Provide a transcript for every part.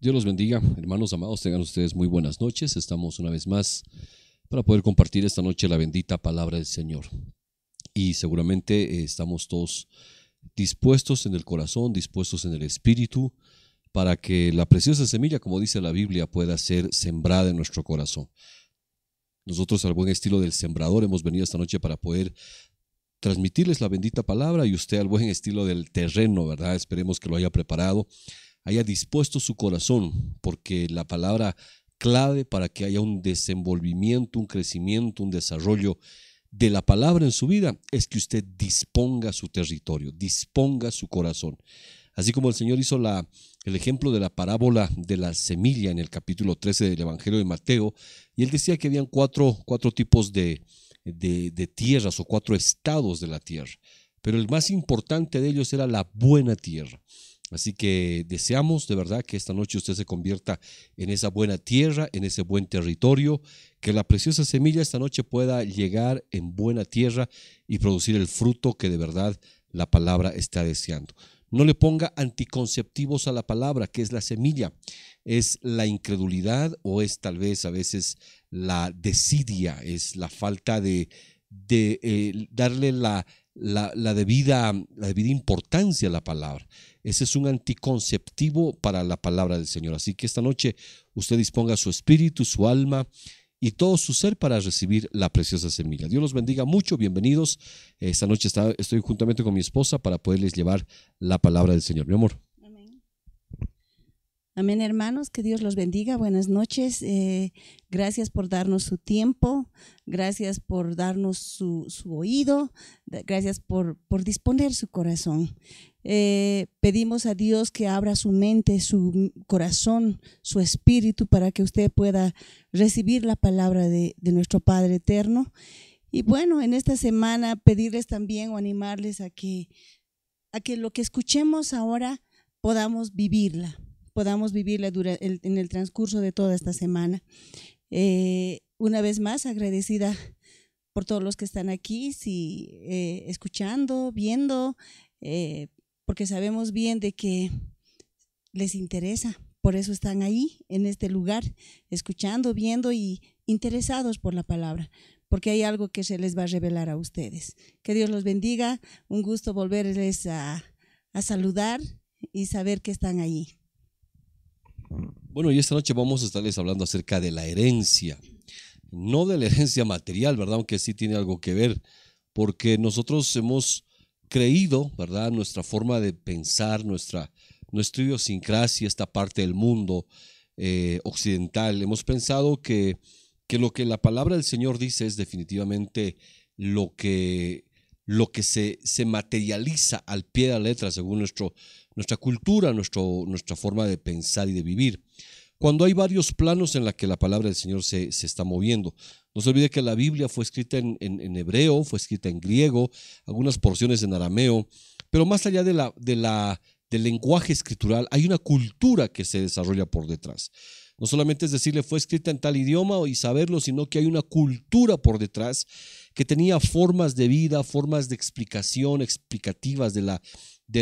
Dios los bendiga, hermanos amados, tengan ustedes muy buenas noches. Estamos una vez más para poder compartir esta noche la bendita palabra del Señor. Y seguramente estamos todos dispuestos en el corazón, dispuestos en el espíritu, para que la preciosa semilla, como dice la Biblia, pueda ser sembrada en nuestro corazón. Nosotros, al buen estilo del sembrador, hemos venido esta noche para poder transmitirles la bendita palabra, y usted al buen estilo del terreno, ¿verdad? Esperemos que lo haya preparado, haya dispuesto su corazón, porque la palabra clave para que haya un desenvolvimiento, un crecimiento, un desarrollo de la palabra en su vida es que usted disponga su territorio, disponga su corazón. Así como el Señor hizo el ejemplo de la parábola de la semilla en el capítulo 13 del Evangelio de Mateo, y él decía que habían cuatro tipos de tierras, o cuatro estados de la tierra, pero el más importante de ellos era la buena tierra. Así que deseamos de verdad que esta noche usted se convierta en esa buena tierra, en ese buen territorio, que la preciosa semilla esta noche pueda llegar en buena tierra y producir el fruto que de verdad la palabra está deseando. No le ponga anticonceptivos a la palabra, que es la semilla. Es la incredulidad, o es tal vez a veces la desidia, es la falta de darle la debida importancia a la palabra. Ese es un anticonceptivo para la palabra del Señor. Así que esta noche usted disponga su espíritu, su alma y todo su ser para recibir la preciosa semilla. Dios los bendiga mucho, bienvenidos. Esta noche estoy juntamente con mi esposa para poderles llevar la palabra del Señor. Mi amor. Amén. Amén, hermanos, que Dios los bendiga. Buenas noches. Gracias por darnos su tiempo, gracias por darnos su oído, gracias por disponer su corazón. Pedimos a Dios que abra su mente, su corazón, su espíritu, para que usted pueda recibir la palabra de nuestro Padre eterno. Y bueno, en esta semana pedirles también o animarles a que lo que escuchemos ahora podamos vivirla en el transcurso de toda esta semana. Una vez más, agradecida por todos los que están aquí, escuchando, viendo, porque sabemos bien de que les interesa. Por eso están ahí, en este lugar, escuchando, viendo y interesados por la palabra, porque hay algo que se les va a revelar a ustedes. Que Dios los bendiga. Un gusto volverles a saludar y saber que están ahí. Bueno, y esta noche vamos a estarles hablando acerca de la herencia, no de la herencia material, ¿verdad? Aunque sí tiene algo que ver, porque nosotros hemos creído, ¿verdad? Nuestra forma de pensar, nuestra idiosincrasia, esta parte del mundo occidental, hemos pensado que lo que la palabra del Señor dice es definitivamente lo que se materializa al pie de la letra según nuestra cultura, nuestra forma de pensar y de vivir. Cuando hay varios planos en los que la palabra del Señor se está moviendo. No se olvide que la Biblia fue escrita en hebreo, fue escrita en griego, algunas porciones en arameo, pero más allá del lenguaje escritural, hay una cultura que se desarrolla por detrás. No solamente es decirle fue escrita en tal idioma y saberlo, sino que hay una cultura por detrás que tenía formas de vida, formas de explicación, explicativas de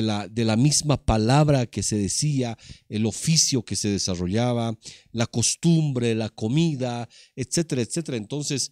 la misma palabra que se decía, el oficio que se desarrollaba, la costumbre, la comida, etcétera, etcétera. Entonces,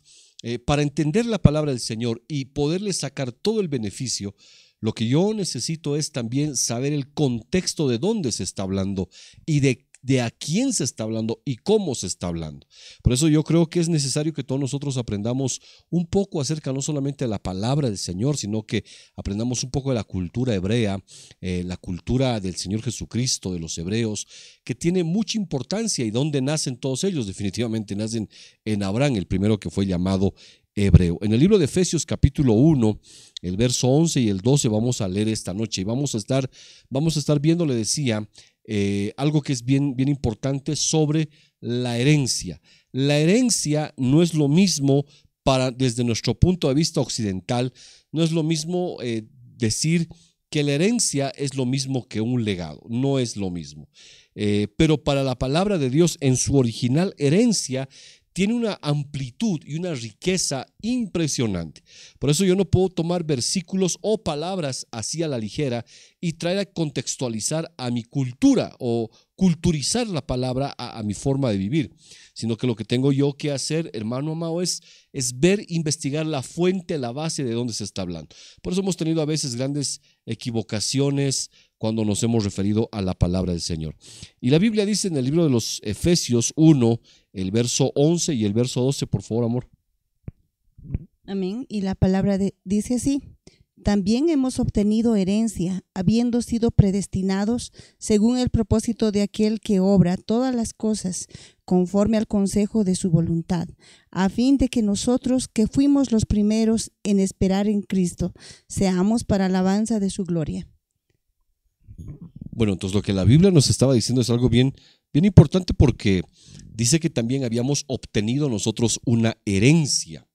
para entender la palabra del Señor y poderle sacar todo el beneficio, lo que yo necesito es también saber el contexto de dónde se está hablando y de a quién se está hablando y cómo se está hablando. Por eso yo creo que es necesario que todos nosotros aprendamos un poco acerca no solamente de la palabra del Señor, sino que aprendamos un poco de la cultura hebrea, la cultura del Señor Jesucristo, de los hebreos, que tiene mucha importancia. ¿Y dónde nacen todos ellos? Definitivamente nacen en Abraham, el primero que fue llamado hebreo. En el libro de Efesios capítulo 1, el verso 11 y el 12 vamos a leer esta noche, y vamos a estar viendo, le decía, algo que es bien importante sobre la herencia. La herencia no es lo mismo desde nuestro punto de vista occidental, no es lo mismo decir que la herencia es lo mismo que un legado, no es lo mismo. Pero para la palabra de Dios, en su original herencia, tiene una amplitud y una riqueza impresionante. Por eso yo no puedo tomar versículos o palabras así a la ligera y traer a contextualizar a mi cultura o culturizar la palabra a mi forma de vivir, sino que lo que tengo yo que hacer, hermano amado, es ver, investigar la fuente, la base de donde se está hablando. Por eso hemos tenido a veces grandes equivocaciones cuando nos hemos referido a la palabra del Señor. Y la Biblia dice en el libro de los Efesios 1, el verso 11 y el verso 12, por favor, amor. Amén. Y la palabra dice así: también hemos obtenido herencia, habiendo sido predestinados según el propósito de aquel que obra todas las cosas conforme al consejo de su voluntad, a fin de que nosotros, que fuimos los primeros en esperar en Cristo, seamos para alabanza de su gloria. Bueno, entonces lo que la Biblia nos estaba diciendo es algo bien importante, porque dice que también habíamos obtenido nosotros una herencia.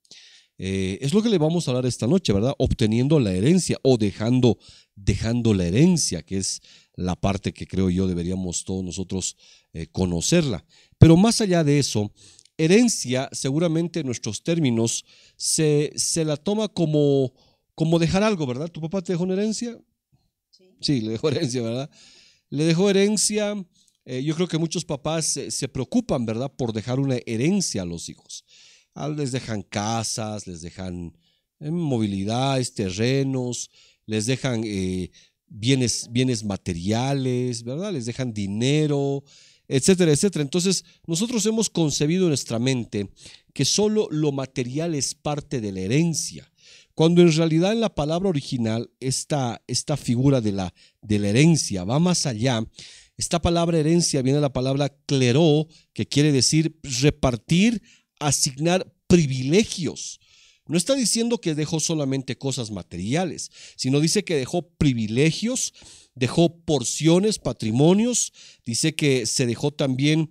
Es lo que le vamos a hablar esta noche, ¿verdad? Obteniendo la herencia o dejando la herencia, que es la parte que creo yo deberíamos todos nosotros conocerla. Pero más allá de eso, herencia, seguramente en nuestros términos, se la toma como dejar algo, ¿verdad? ¿Tu papá te dejó una herencia? Sí, le dejó herencia, ¿verdad? Le dejó herencia. Yo creo que muchos papás se preocupan, ¿verdad?, por dejar una herencia a los hijos. Les dejan casas, les dejan movilidades, terrenos, les dejan bienes materiales, ¿verdad? Les dejan dinero, etcétera, etcétera. Entonces, nosotros hemos concebido en nuestra mente que solo lo material es parte de la herencia, cuando en realidad en la palabra original esta figura de la herencia va más allá. Esta palabra herencia viene de la palabra cleró, que quiere decir repartir, asignar privilegios. No está diciendo que dejó solamente cosas materiales, sino dice que dejó privilegios, dejó porciones, patrimonios, dice que se dejó también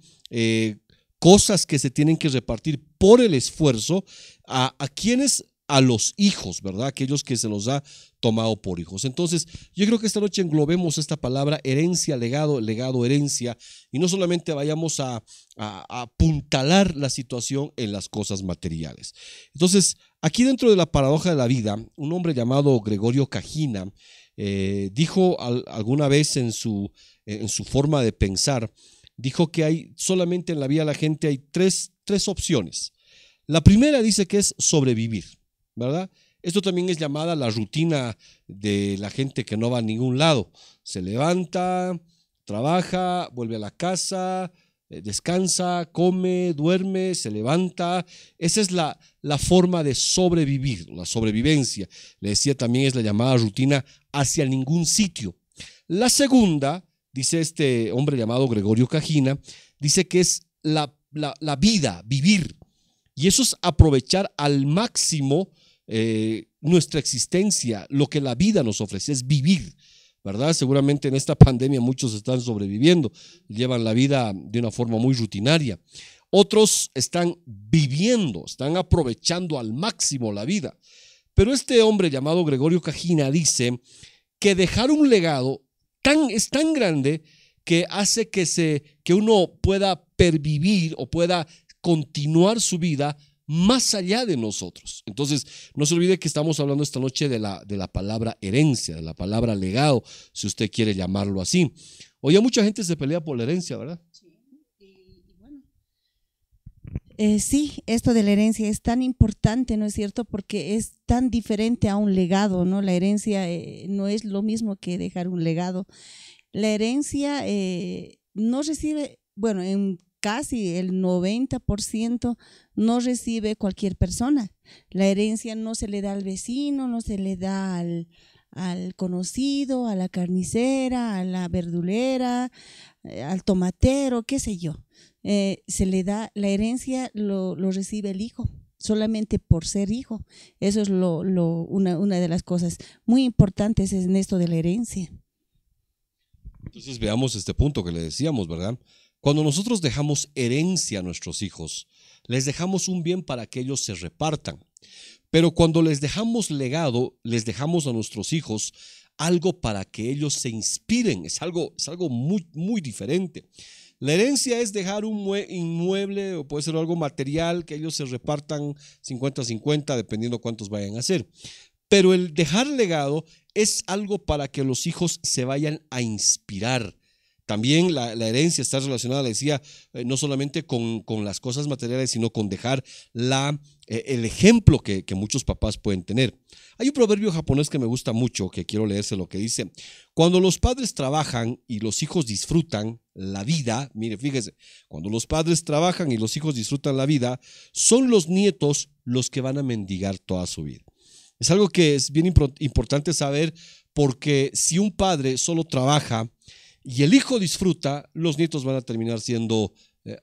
cosas que se tienen que repartir por el esfuerzo. ¿A quiénes? A los hijos, ¿verdad? Aquellos que se los ha tomado por hijos. Entonces, yo creo que esta noche englobemos esta palabra herencia, legado, herencia, y no solamente vayamos a apuntalar la situación en las cosas materiales. Entonces, aquí dentro de la paradoja de la vida, un hombre llamado Gregorio Cagina dijo alguna vez en su forma de pensar, dijo que hay solamente en la vida de la gente hay tres opciones. La primera dice que es sobrevivir, ¿verdad? Esto también es llamada la rutina de la gente que no va a ningún lado. Se levanta, trabaja, vuelve a la casa, descansa, come, duerme, se levanta. Esa es la forma de sobrevivir, la sobrevivencia. Le decía también es la llamada rutina hacia ningún sitio. La segunda, dice este hombre llamado Gregorio Cagina, dice que es la vida, vivir. Y eso es aprovechar al máximo nuestra existencia, lo que la vida nos ofrece, es vivir, ¿verdad? Seguramente en esta pandemia muchos están sobreviviendo, llevan la vida de una forma muy rutinaria. Otros están viviendo, están aprovechando al máximo la vida. Pero este hombre llamado Gregorio Cagina dice que dejar un legado es tan grande que hace que uno pueda pervivir o pueda continuar su vida más allá de nosotros. Entonces, no se olvide que estamos hablando esta noche de la palabra herencia, de la palabra legado, si usted quiere llamarlo así. Hoy mucha gente se pelea por la herencia, ¿verdad? Sí, esto de la herencia es tan importante, ¿no es cierto? Porque es tan diferente a un legado, ¿no? La herencia no es lo mismo que dejar un legado. La herencia no recibe, bueno, en casi el 90% no recibe cualquier persona. La herencia no se le da al vecino, no se le da al conocido, a la carnicera, a la verdulera, al tomatero, qué sé yo. Se le da, la herencia lo recibe el hijo, solamente por ser hijo. Eso es una de las cosas muy importantes en esto de la herencia. Entonces veamos este punto que le decíamos, ¿verdad? Cuando nosotros dejamos herencia a nuestros hijos, les dejamos un bien para que ellos se repartan. Pero cuando les dejamos legado, les dejamos a nuestros hijos algo para que ellos se inspiren. Es algo muy, muy diferente. La herencia es dejar un inmueble o puede ser algo material que ellos se repartan 50-50 dependiendo cuántos vayan a hacer. Pero el dejar legado es algo para que los hijos se vayan a inspirar. También la herencia está relacionada, le decía, no solamente con las cosas materiales, sino con dejar el ejemplo que muchos papás pueden tener. Hay un proverbio japonés que me gusta mucho, que quiero leerse, lo que dice: cuando los padres trabajan y los hijos disfrutan la vida, mire, fíjese, cuando los padres trabajan y los hijos disfrutan la vida, son los nietos los que van a mendigar toda su vida. Es algo que es bien importante saber, porque si un padre solo trabaja y el hijo disfruta, los nietos van a terminar siendo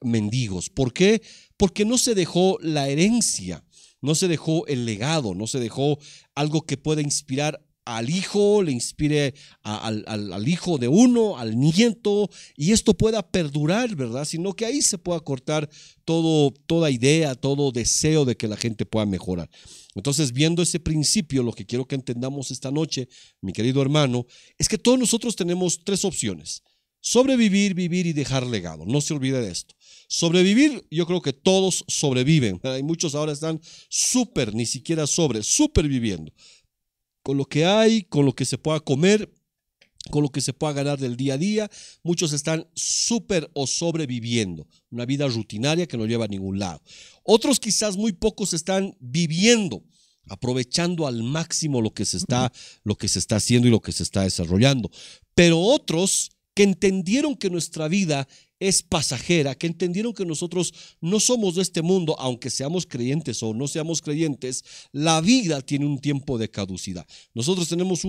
mendigos. ¿Por qué? Porque no se dejó la herencia, no se dejó el legado, no se dejó algo que pueda inspirar al hijo, le inspire al hijo de uno, al nieto, y esto pueda perdurar, ¿verdad? Sino que ahí se pueda cortar toda idea, todo deseo de que la gente pueda mejorar. Entonces, viendo ese principio, lo que quiero que entendamos esta noche, mi querido hermano, es que todos nosotros tenemos tres opciones: sobrevivir, vivir y dejar legado. No se olvide de esto. Sobrevivir, yo creo que todos sobreviven. Hay muchos ahora están ni siquiera superviviendo. Con lo que hay, con lo que se pueda comer, con lo que se pueda ganar del día a día, muchos están o sobreviviendo, una vida rutinaria que no lleva a ningún lado. Otros quizás muy pocos están viviendo, aprovechando al máximo lo que se está haciendo y lo que se está desarrollando. Pero otros que entendieron que nuestra vida es pasajera, que entendieron que nosotros no somos de este mundo, aunque seamos creyentes o no seamos creyentes, la vida tiene un tiempo de caducidad. Nosotros tenemos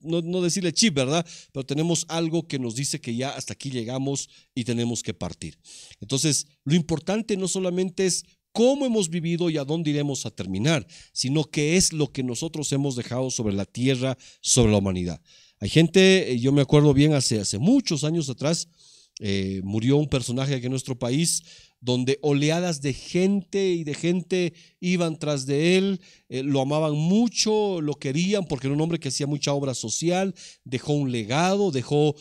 no decirle chip, ¿verdad? Pero tenemos algo que nos dice que ya hasta aquí llegamos y tenemos que partir. Entonces, lo importante no solamente es cómo hemos vivido y a dónde iremos a terminar, sino qué es lo que nosotros hemos dejado sobre la tierra, sobre la humanidad. Hay gente, yo me acuerdo bien, hace muchos años atrás, murió un personaje aquí en nuestro país, donde oleadas de gente iban tras de él, lo amaban mucho, lo querían porque era un hombre que hacía mucha obra social, dejó un legado, dejó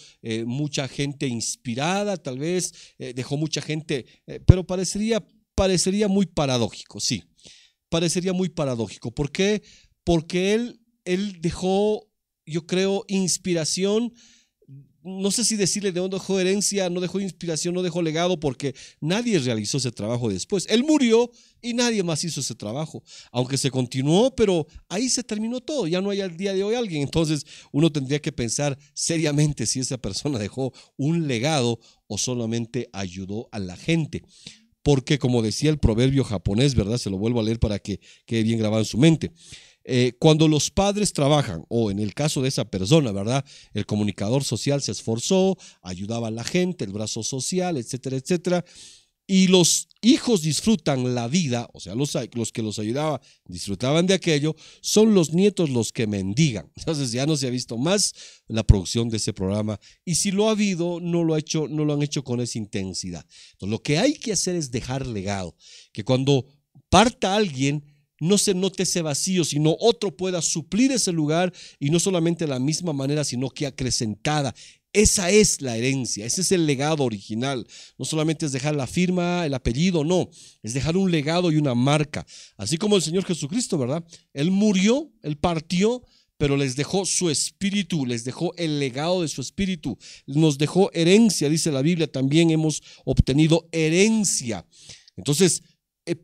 mucha gente inspirada, tal vez, dejó mucha gente, pero parecería muy paradójico, sí, parecería muy paradójico. ¿Por qué? Porque él dejó, yo creo, inspiración. No sé si decirle de dónde dejó herencia, no dejó inspiración, no dejó legado, porque nadie realizó ese trabajo después. Él murió y nadie más hizo ese trabajo, aunque se continuó, pero ahí se terminó todo. Ya no hay al día de hoy alguien. Entonces uno tendría que pensar seriamente si esa persona dejó un legado o solamente ayudó a la gente. Porque, como decía el proverbio japonés, ¿verdad? Se lo vuelvo a leer para que quede bien grabado en su mente. Cuando los padres trabajan, o en el caso de esa persona, ¿verdad? El comunicador social se esforzó, ayudaba a la gente, el brazo social, etcétera, etcétera. Y los hijos disfrutan la vida, o sea, los que los ayudaba disfrutaban de aquello, son los nietos los que mendigan. Entonces ya no se ha visto más la producción de ese programa, y si lo ha habido, no lo han hecho con esa intensidad. Entonces lo que hay que hacer es dejar legado, que cuando parta alguien, no se note ese vacío, sino otro pueda suplir ese lugar, y no solamente de la misma manera, sino que acrecentada. Esa es la herencia, ese es el legado original. No solamente es dejar la firma, el apellido, no, es dejar un legado y una marca. Así como el Señor Jesucristo, ¿verdad? Él murió, Él partió, pero les dejó su espíritu, les dejó el legado de su espíritu, nos dejó herencia, dice la Biblia, también hemos obtenido herencia. Entonces,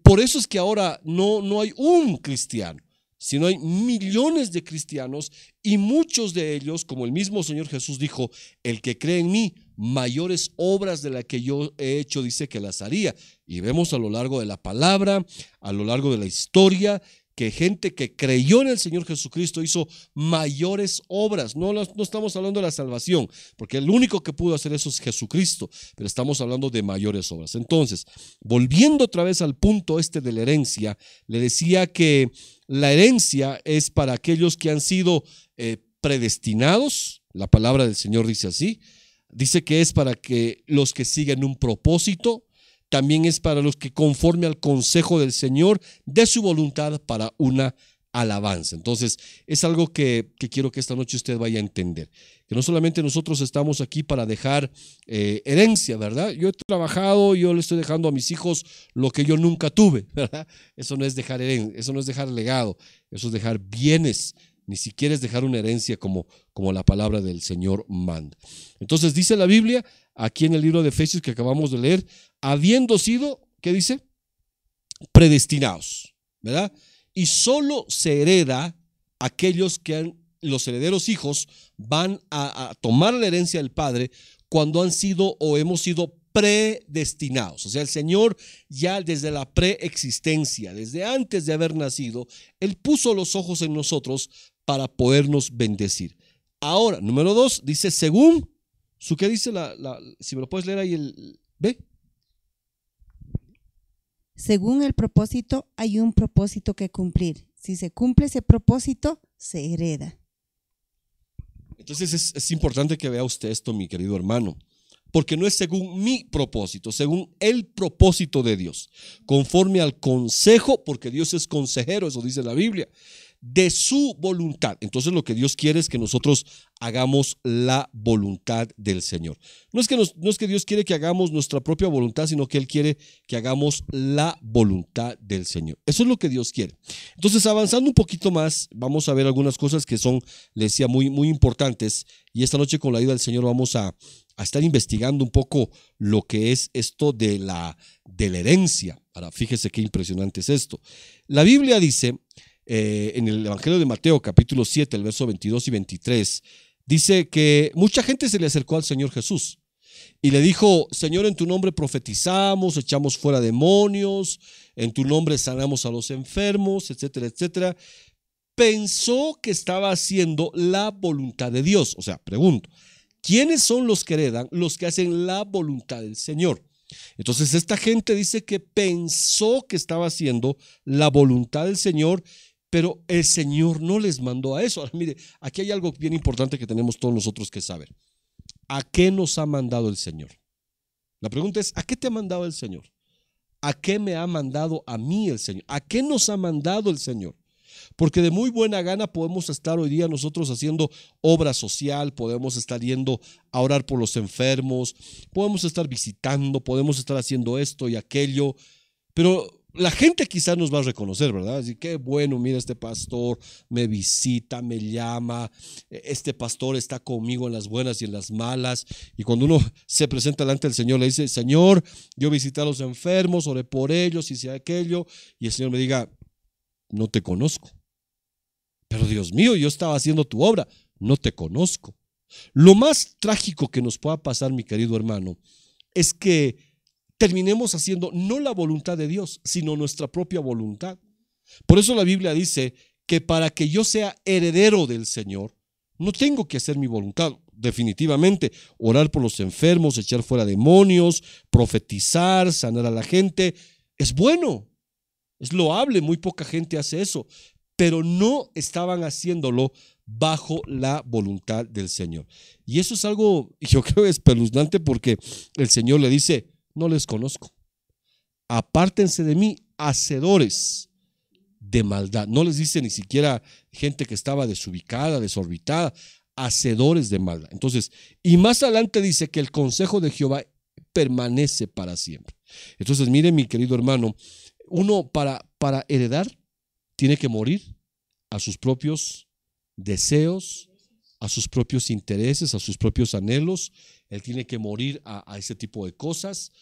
por eso es que ahora no hay un cristiano, sino hay millones de cristianos, y muchos de ellos, como el mismo Señor Jesús dijo: el que cree en mí, mayores obras de las que yo he hecho, dice que las haría. Y vemos a lo largo de la palabra, a lo largo de la historia, que gente que creyó en el Señor Jesucristo hizo mayores obras. No estamos hablando de la salvación, porque el único que pudo hacer eso es Jesucristo, pero estamos hablando de mayores obras. Entonces, volviendo otra vez al punto de la herencia, le decía que la herencia es para aquellos que han sido predestinados. La palabra del Señor dice así, dice que es para que los que siguen un propósito. También es para los que, conforme al consejo del Señor, de su voluntad para una alabanza. Entonces, es algo que quiero que esta noche usted vaya a entender. que no solamente nosotros estamos aquí para dejar herencia, ¿verdad? Yo he trabajado, yo le estoy dejando a mis hijos lo que yo nunca tuve, ¿verdad? Eso no es dejar herencia, eso no es dejar legado, eso es dejar bienes, ni siquiera es dejar una herencia como la palabra del Señor manda. Entonces dice la Biblia, aquí en el libro de Efesios que acabamos de leer, habiendo sido, ¿qué dice? Predestinados, ¿verdad? Y solo se hereda aquellos que los herederos hijos van a tomar la herencia del Padre cuando han sido o hemos sido predestinados. O sea, el Señor ya desde la preexistencia, desde antes de haber nacido, Él puso los ojos en nosotros para podernos bendecir. Ahora, número 2, dice según su, ¿qué dice? Si me lo puedes leer ahí, el ¿ve? Según el propósito, hay un propósito que cumplir. Si se cumple ese propósito, se hereda. Entonces es importante que vea usted esto, mi querido hermano, porque no es según mi propósito, según el propósito de Dios, conforme al consejo, porque Dios es consejero, eso dice la Biblia, de su voluntad. Entonces lo que Dios quiere es que nosotros hagamos la voluntad del Señor. No es que Dios quiere que hagamos nuestra propia voluntad, sino que Él quiere que hagamos la voluntad del Señor. Eso es lo que Dios quiere. Entonces, avanzando un poquito más, vamos a ver algunas cosas que son, les decía, muy, muy importantes. Y esta noche, con la ayuda del Señor, vamos a estar investigando un poco lo que es esto de la herencia. Ahora, fíjese qué impresionante es esto. La Biblia dice, en el Evangelio de Mateo, capítulo 7, el verso 22 y 23, dice que mucha gente se le acercó al Señor Jesús y le dijo: Señor, en tu nombre profetizamos, echamos fuera demonios, en tu nombre sanamos a los enfermos, etcétera, etcétera. Pensó que estaba haciendo la voluntad de Dios. O sea, pregunto, ¿quiénes son los que heredan? Los que hacen la voluntad del Señor. Entonces esta gente dice que pensó que estaba haciendo la voluntad del Señor, pero el Señor no les mandó a eso. Ahora, mire, aquí hay algo bien importante que tenemos todos nosotros que saber. ¿A qué nos ha mandado el Señor? La pregunta es, ¿a qué te ha mandado el Señor? ¿A qué me ha mandado a mí el Señor? ¿A qué nos ha mandado el Señor? Porque de muy buena gana podemos estar hoy día nosotros haciendo obra social, podemos estar yendo a orar por los enfermos, podemos estar visitando, podemos estar haciendo esto y aquello, pero la gente quizás nos va a reconocer, ¿verdad? Así que bueno, mira, este pastor me visita, me llama, este pastor está conmigo en las buenas y en las malas. Y cuando uno se presenta delante del Señor, le dice: Señor, yo visité a los enfermos, oré por ellos, hice aquello, y el Señor me diga: no te conozco. Pero Dios mío, yo estaba haciendo tu obra, no te conozco. Lo más trágico que nos pueda pasar, mi querido hermano, es que terminemos haciendo no la voluntad de Dios, sino nuestra propia voluntad. Por eso la Biblia dice que para que yo sea heredero del Señor, no tengo que hacer mi voluntad. Definitivamente, orar por los enfermos, echar fuera demonios, profetizar, sanar a la gente, es bueno, es loable, muy poca gente hace eso, pero no estaban haciéndolo bajo la voluntad del Señor. Y eso es algo, yo creo, espeluznante, porque el Señor le dice: no les conozco, apártense de mí, hacedores de maldad. No les dice ni siquiera gente que estaba desubicada, desorbitada, hacedores de maldad. Entonces, y más adelante dice que el consejo de Jehová permanece para siempre. Entonces, mire, mi querido hermano, uno para heredar tiene que morir a sus propios deseos, a sus propios intereses, a sus propios anhelos. Él tiene que morir a ese tipo de cosas,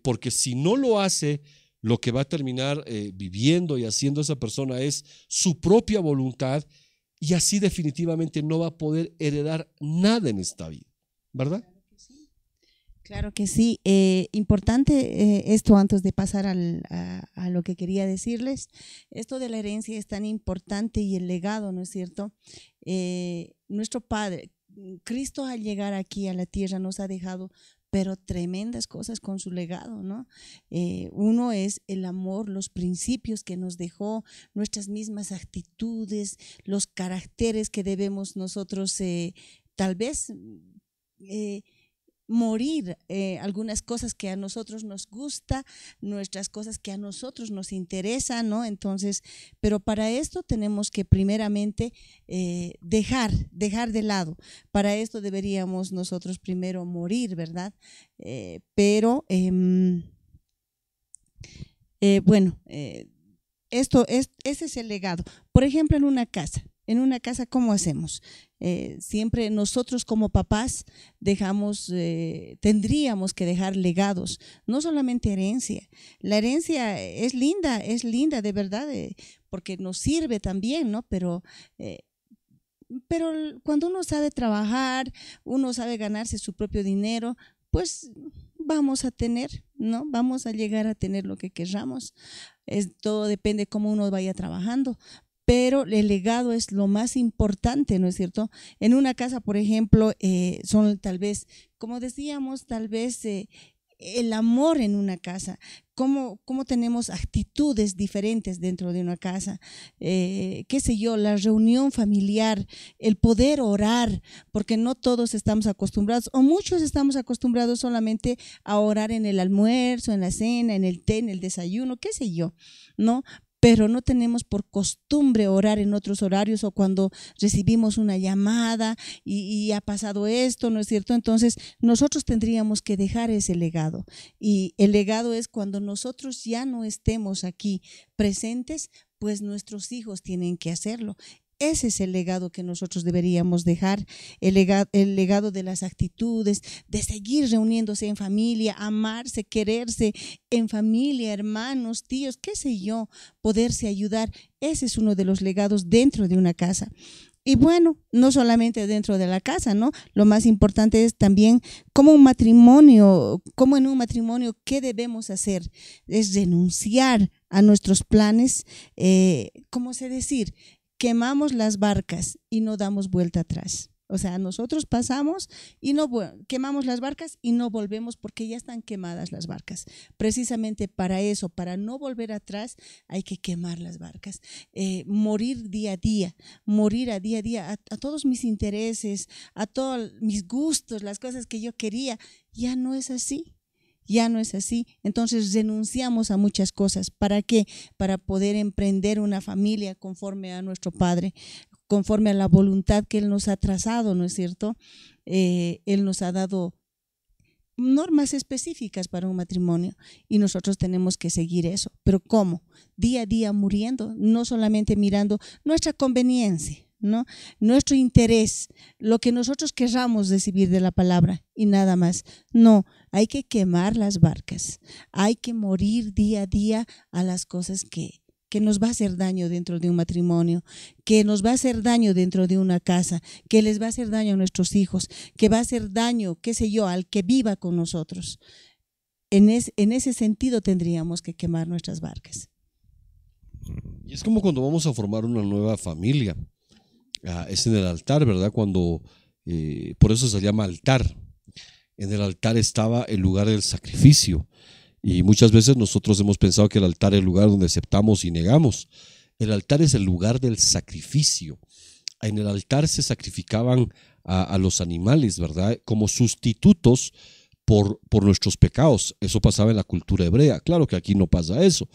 porque si no lo hace, lo que va a terminar viviendo y haciendo esa persona es su propia voluntad, y así definitivamente no va a poder heredar nada en esta vida, ¿verdad? Claro que sí. Importante esto antes de pasar a lo que quería decirles. Esto de la herencia es tan importante, y el legado, ¿no es cierto? Nuestro Padre, Cristo, al llegar aquí a la tierra nos ha dejado pero tremendas cosas con su legado, ¿no? Uno es el amor, los principios que nos dejó, nuestras mismas actitudes, los caracteres que debemos nosotros tal vez morir algunas cosas que a nosotros nos gusta, nuestras cosas que a nosotros nos interesan, ¿no? Entonces, pero para esto tenemos que primeramente dejar de lado. Para esto deberíamos nosotros primero morir, ¿verdad? Bueno, ese es el legado. Por ejemplo, en una casa, ¿cómo hacemos? Siempre nosotros como papás tendríamos que dejar legados, no solamente herencia. La herencia es linda de verdad, porque nos sirve también, ¿no? Pero cuando uno sabe trabajar, uno sabe ganarse su propio dinero, pues vamos a tener, ¿no? Vamos a llegar a tener lo que querramos. Todo depende cómo uno vaya trabajando. Pero el legado es lo más importante, ¿no es cierto? En una casa, por ejemplo, son tal vez, como decíamos, tal vez el amor en una casa, cómo tenemos actitudes diferentes dentro de una casa, qué sé yo, la reunión familiar, el poder orar, porque no todos estamos acostumbrados, o muchos estamos acostumbrados solamente a orar en el almuerzo, en la cena, en el té, en el desayuno, qué sé yo, ¿no? Pero no tenemos por costumbre orar en otros horarios o cuando recibimos una llamada y ha pasado esto, ¿no es cierto? Entonces nosotros tendríamos que dejar ese legado, y el legado es cuando nosotros ya no estemos aquí presentes, pues nuestros hijos tienen que hacerlo. Ese es el legado que nosotros deberíamos dejar, el legado de las actitudes, de seguir reuniéndose en familia, amarse, quererse en familia, hermanos, tíos, qué sé yo, poderse ayudar. Ese es uno de los legados dentro de una casa. Y bueno, no solamente dentro de la casa, ¿no? Lo más importante es también como en un matrimonio, ¿qué debemos hacer? Es renunciar a nuestros planes, ¿cómo se decir? Quemamos las barcas y no damos vuelta atrás. O sea, nosotros pasamos y quemamos las barcas y no volvemos porque ya están quemadas las barcas. Precisamente para eso, para no volver atrás, hay que quemar las barcas. Morir día a día, a todos mis intereses, a todos mis gustos, las cosas que yo quería. Ya no es así. Ya no es así. Entonces renunciamos a muchas cosas. ¿Para qué? Para poder emprender una familia conforme a nuestro Padre, conforme a la voluntad que Él nos ha trazado, ¿no es cierto? Él nos ha dado normas específicas para un matrimonio y nosotros tenemos que seguir eso. ¿Pero cómo? Día a día muriendo, no solamente mirando nuestra conveniencia, ¿no? Nuestro interés, lo que nosotros querramos recibir de la palabra y nada más. No, hay que quemar las barcas, hay que morir día a día a las cosas que nos va a hacer daño dentro de un matrimonio, que nos va a hacer daño dentro de una casa, que les va a hacer daño a nuestros hijos, que va a hacer daño, qué sé yo, al que viva con nosotros. En ese sentido tendríamos que quemar nuestras barcas. Y es como cuando vamos a formar una nueva familia. Es en el altar, ¿verdad? Por eso se llama altar. En el altar estaba el lugar del sacrificio. Y muchas veces nosotros hemos pensado que el altar es el lugar donde aceptamos y negamos. El altar es el lugar del sacrificio. En el altar se sacrificaban a los animales, ¿verdad? Como sustitutos por nuestros pecados. Eso pasaba en la cultura hebrea. Claro que aquí no pasa eso,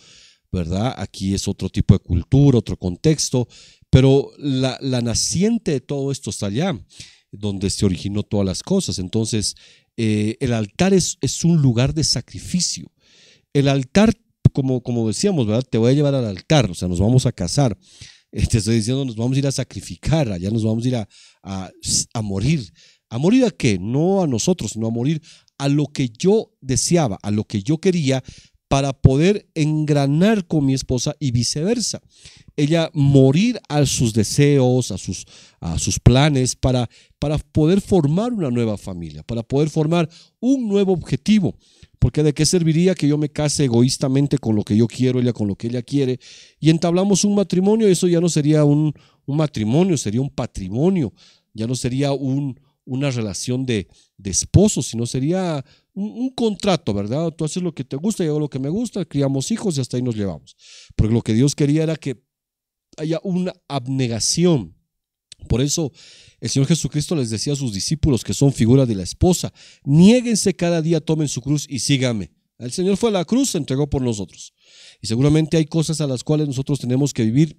¿verdad? Aquí es otro tipo de cultura, otro contexto, pero la naciente de todo esto está allá, donde se originó todas las cosas. Entonces, el altar es un lugar de sacrificio. El altar, como decíamos, ¿verdad? Te voy a llevar al altar, o sea, nos vamos a casar. Te estoy diciendo, nos vamos a ir a sacrificar, allá nos vamos a ir a morir. ¿A morir a qué? No a nosotros, sino a morir a lo que yo deseaba, a lo que yo quería, para poder engranar con mi esposa y viceversa. Ella morir a sus deseos, a sus planes, para poder formar una nueva familia, para poder formar un nuevo objetivo. Porque ¿de qué serviría que yo me case egoístamente con lo que yo quiero, ella con lo que ella quiere, y entablamos un matrimonio? Eso ya no sería un matrimonio, sería un patrimonio, ya no sería una relación de esposos, sino sería un contrato, ¿verdad? Tú haces lo que te gusta, yo hago lo que me gusta, criamos hijos y hasta ahí nos llevamos. Porque lo que Dios quería era que haya una abnegación, Por eso el Señor Jesucristo les decía a sus discípulos, que son figura de la esposa: niéguense cada día, tomen su cruz y síganme. El Señor fue a la cruz, se entregó por nosotros. Y seguramente hay cosas a las cuales nosotros tenemos que vivir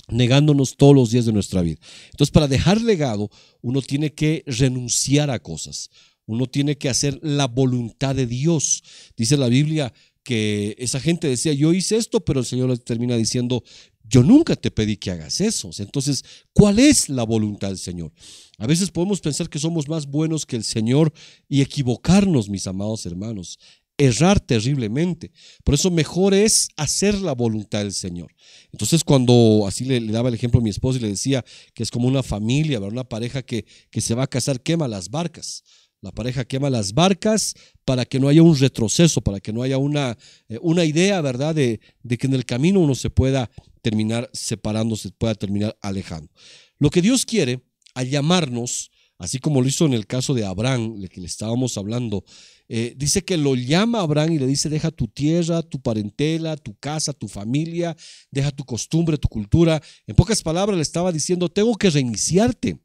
negándonos todos los días de nuestra vida. Entonces, para dejar legado, uno tiene que renunciar a cosas. Uno tiene que hacer la voluntad de Dios. Dice la Biblia que esa gente decía: yo hice esto, pero el Señor les termina diciendo: yo nunca te pedí que hagas eso. Entonces, ¿cuál es la voluntad del Señor? A veces podemos pensar que somos más buenos que el Señor y equivocarnos, mis amados hermanos, errar terriblemente. Por eso mejor es hacer la voluntad del Señor. Entonces, cuando así le daba el ejemplo a mi esposa y le decía que es como una familia, ¿verdad? Una pareja que se va a casar, quema las barcas. La pareja quema las barcas para que no haya un retroceso, para que no haya una idea, ¿verdad?, de que en el camino uno se pueda terminar separando, se pueda terminar alejando. Lo que Dios quiere al llamarnos, así como lo hizo en el caso de Abraham, del que le estábamos hablando, dice que lo llama a Abraham y le dice: deja tu tierra, tu parentela, tu casa, tu familia, deja tu costumbre, tu cultura. En pocas palabras le estaba diciendo: tengo que reiniciarte.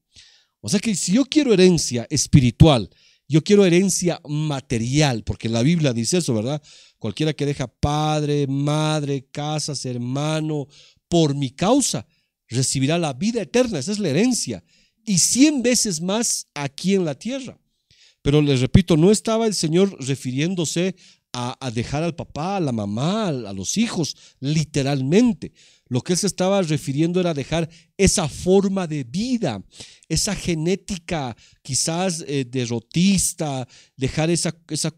O sea que si yo quiero herencia espiritual, yo quiero herencia material, porque la Biblia dice eso, ¿verdad? Cualquiera que deja padre, madre, casas, hermano, por mi causa, recibirá la vida eterna. Esa es la herencia. Y 100 veces más aquí en la tierra. Pero les repito, no estaba el Señor refiriéndose a dejar al papá, a la mamá, a los hijos, literalmente. Lo que él se estaba refiriendo era dejar esa forma de vida, esa genética quizás derrotista, dejar esa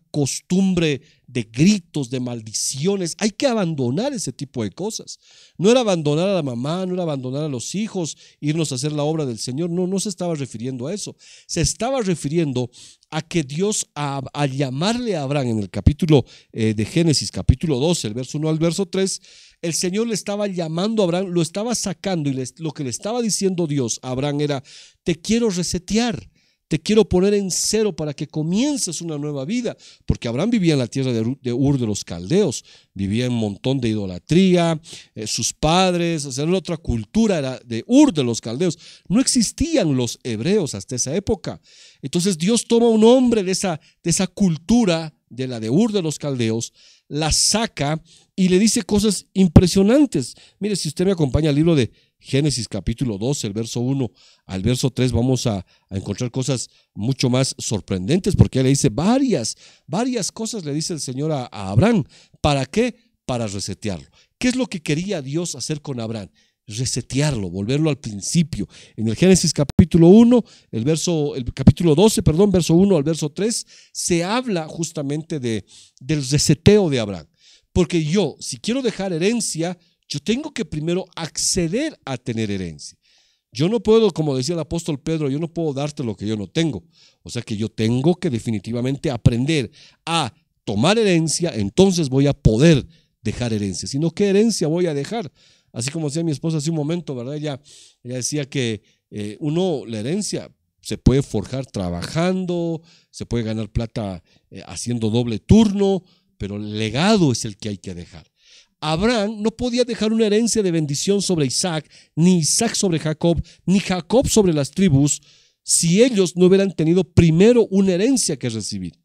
costumbre de gritos, de maldiciones. Hay que abandonar ese tipo de cosas. No era abandonar a la mamá, no era abandonar a los hijos, irnos a hacer la obra del Señor. No se estaba refiriendo a eso. Se estaba refiriendo a que Dios, al llamarle a Abraham en el capítulo de Génesis, capítulo 12, el verso 1 al verso 3, el Señor le estaba llamando a Abraham, lo estaba sacando, y lo que le estaba diciendo Dios a Abraham era: te quiero resetear, te quiero poner en cero para que comiences una nueva vida. Porque Abraham vivía en la tierra de Ur de los Caldeos, vivía en un montón de idolatría, sus padres, o sea, era otra cultura, era de Ur de los Caldeos. No existían los hebreos hasta esa época. Entonces Dios toma un hombre de esa cultura, de la de Ur de los Caldeos, la saca y le dice cosas impresionantes. Mire, si usted me acompaña al libro de Génesis capítulo 12, el verso 1 al verso 3, vamos a encontrar cosas mucho más sorprendentes, porque él le dice varias cosas, le dice el Señor a Abraham. ¿Para qué? Para resetearlo. ¿Qué es lo que quería Dios hacer con Abraham? Resetearlo, volverlo al principio. En el Génesis capítulo 1, el capítulo 12, perdón, verso 1 al verso 3, se habla justamente del reseteo de Abraham. Porque yo, si quiero dejar herencia, yo tengo que primero acceder a tener herencia. Yo no puedo, como decía el apóstol Pedro, yo no puedo darte lo que yo no tengo. O sea que yo tengo que definitivamente aprender a tomar herencia, entonces voy a poder dejar herencia. Si no, ¿qué herencia voy a dejar? Así como decía mi esposa hace un momento, ¿verdad? Ella decía que la herencia se puede forjar trabajando, se puede ganar plata haciendo doble turno, pero el legado es el que hay que dejar. Abraham no podía dejar una herencia de bendición sobre Isaac, ni Isaac sobre Jacob, ni Jacob sobre las tribus, si ellos no hubieran tenido primero una herencia que recibir.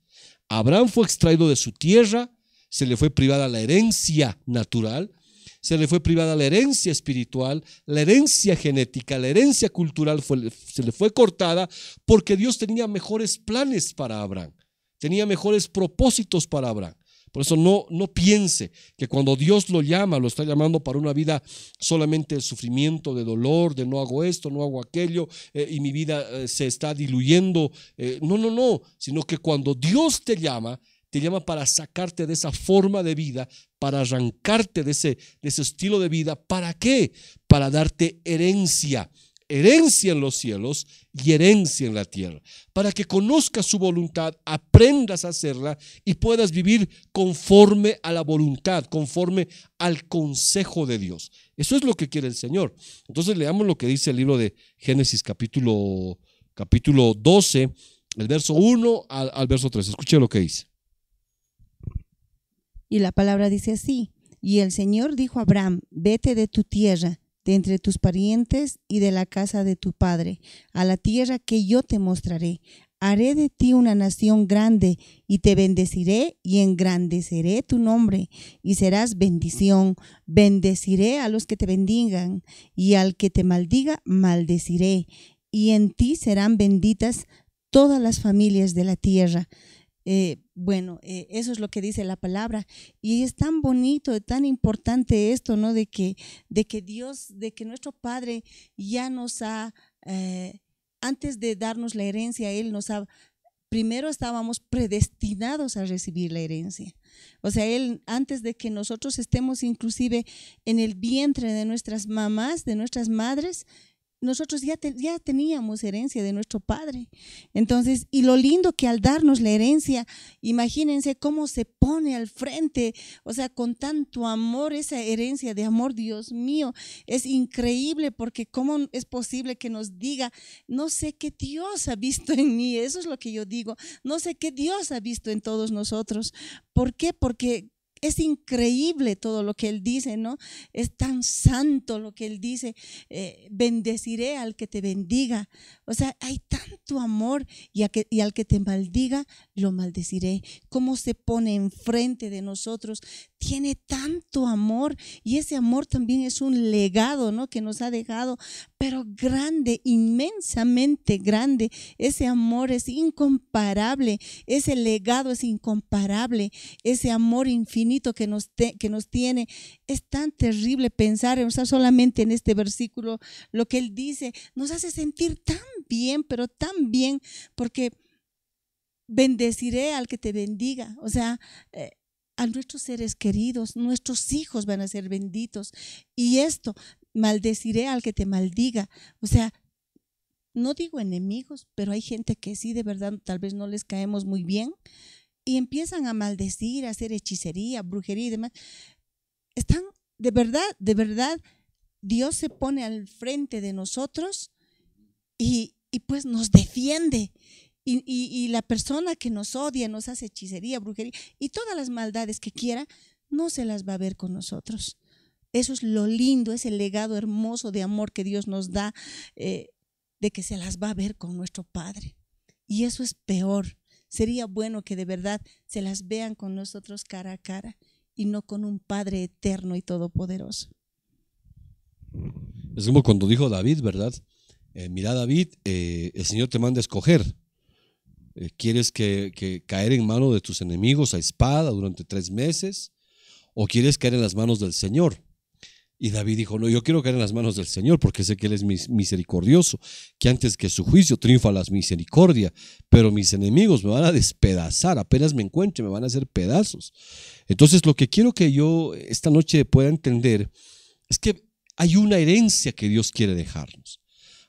Abraham fue extraído de su tierra, se le fue privada la herencia natural, se le fue privada la herencia espiritual, la herencia genética, la herencia cultural se le fue cortada, porque Dios tenía mejores planes para Abraham, tenía mejores propósitos para Abraham. Por eso no piense que cuando Dios lo llama, lo está llamando para una vida solamente de sufrimiento, de dolor, de no hago esto, no hago aquello, y mi vida se está diluyendo. No, sino que cuando Dios te llama para sacarte de esa forma de vida, para arrancarte de ese estilo de vida. ¿Para qué? Para darte herencia en los cielos y herencia en la tierra, para que conozcas su voluntad, aprendas a hacerla y puedas vivir conforme a la voluntad, conforme al consejo de Dios. Eso es lo que quiere el Señor. Entonces leamos lo que dice el libro de Génesis capítulo 12, el verso 1 al verso 3. Escuche lo que dice. Y la palabra dice así: y el Señor dijo a Abraham: vete de tu tierra, de entre tus parientes y de la casa de tu padre, a la tierra que yo te mostraré. Haré de ti una nación grande y te bendeciré y engrandeceré tu nombre y serás bendición. Bendeciré a los que te bendigan y al que te maldiga, maldeciré. Y en ti serán benditas todas las familias de la tierra. Eso es lo que dice la palabra. Y es tan bonito, tan importante esto, ¿no? De que Dios, de que nuestro Padre ya nos ha... antes de darnos la herencia, Él nos ha, primero estábamos predestinados a recibir la herencia. O sea, Él, antes de que nosotros estemos inclusive en el vientre de nuestras mamás, de nuestras madres, nosotros ya teníamos herencia de nuestro Padre. Entonces, y lo lindo que al darnos la herencia, imagínense cómo se pone al frente, o sea, con tanto amor, esa herencia de amor, Dios mío, es increíble, porque cómo es posible que nos diga, no sé qué Dios ha visto en mí. Eso es lo que yo digo, no sé qué Dios ha visto en todos nosotros. ¿Por qué? Porque es increíble todo lo que Él dice, ¿no? Es tan santo lo que Él dice. Bendeciré al que te bendiga. O sea, hay tanto amor, y al que te maldiga, lo maldeciré. Cómo se pone enfrente de nosotros. Tiene tanto amor, y ese amor también es un legado, ¿no? Que nos ha dejado, pero grande, inmensamente grande. Ese amor es incomparable. Ese legado es incomparable. Ese amor infinito que nos tiene. Es tan terrible pensar, o sea, solamente en este versículo, lo que Él dice, nos hace sentir tan bien, pero tan bien, porque bendeciré al que te bendiga. O sea, a nuestros seres queridos, nuestros hijos van a ser benditos. Y esto, maldeciré al que te maldiga. O sea, no digo enemigos, pero hay gente que sí, de verdad, tal vez no les caemos muy bien, y empiezan a maldecir, a hacer hechicería, brujería y demás. Están, de verdad, Dios se pone al frente de nosotros y pues nos defiende. Y la persona que nos odia, nos hace hechicería, brujería y todas las maldades que quiera, no se las va a ver con nosotros. Eso es lo lindo, es el legado hermoso de amor que Dios nos da, de que se las va a ver con nuestro Padre. Y eso es peor. Sería bueno que de verdad se las vean con nosotros cara a cara y no con un Padre eterno y todopoderoso. Es como cuando dijo David, ¿verdad? Mira, David, el Señor te manda a escoger. ¿Quieres que caer en manos de tus enemigos a espada durante 3 meses? ¿O quieres caer en las manos del Señor? Y David dijo, no, yo quiero caer en las manos del Señor, porque sé que Él es misericordioso, que antes que su juicio triunfa la misericordia, pero mis enemigos me van a despedazar, apenas me encuentren me van a hacer pedazos. Entonces, lo que quiero que yo esta noche pueda entender es que hay una herencia que Dios quiere dejarnos.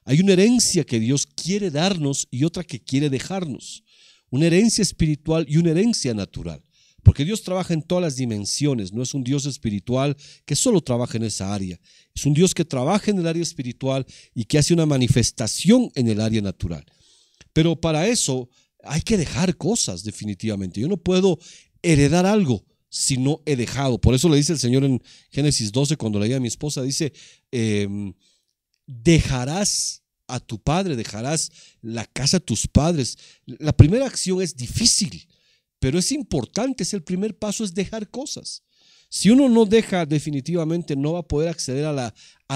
Hay una herencia que Dios quiere darnos y otra que quiere dejarnos. Una herencia espiritual y una herencia natural. Porque Dios trabaja en todas las dimensiones. No es un Dios espiritual que solo trabaja en esa área. Es un Dios que trabaja en el área espiritual y que hace una manifestación en el área natural. Pero para eso hay que dejar cosas, definitivamente. Yo no puedo heredar algo si no he dejado. Por eso le dice el Señor en Génesis 12, cuando leía a mi esposa, dice, dejarás a tu padre, dejarás la casa a tus padres. La primera acción es difícil, pero es importante, es el primer paso, es dejar cosas. Si uno no deja, definitivamente no va a poder acceder a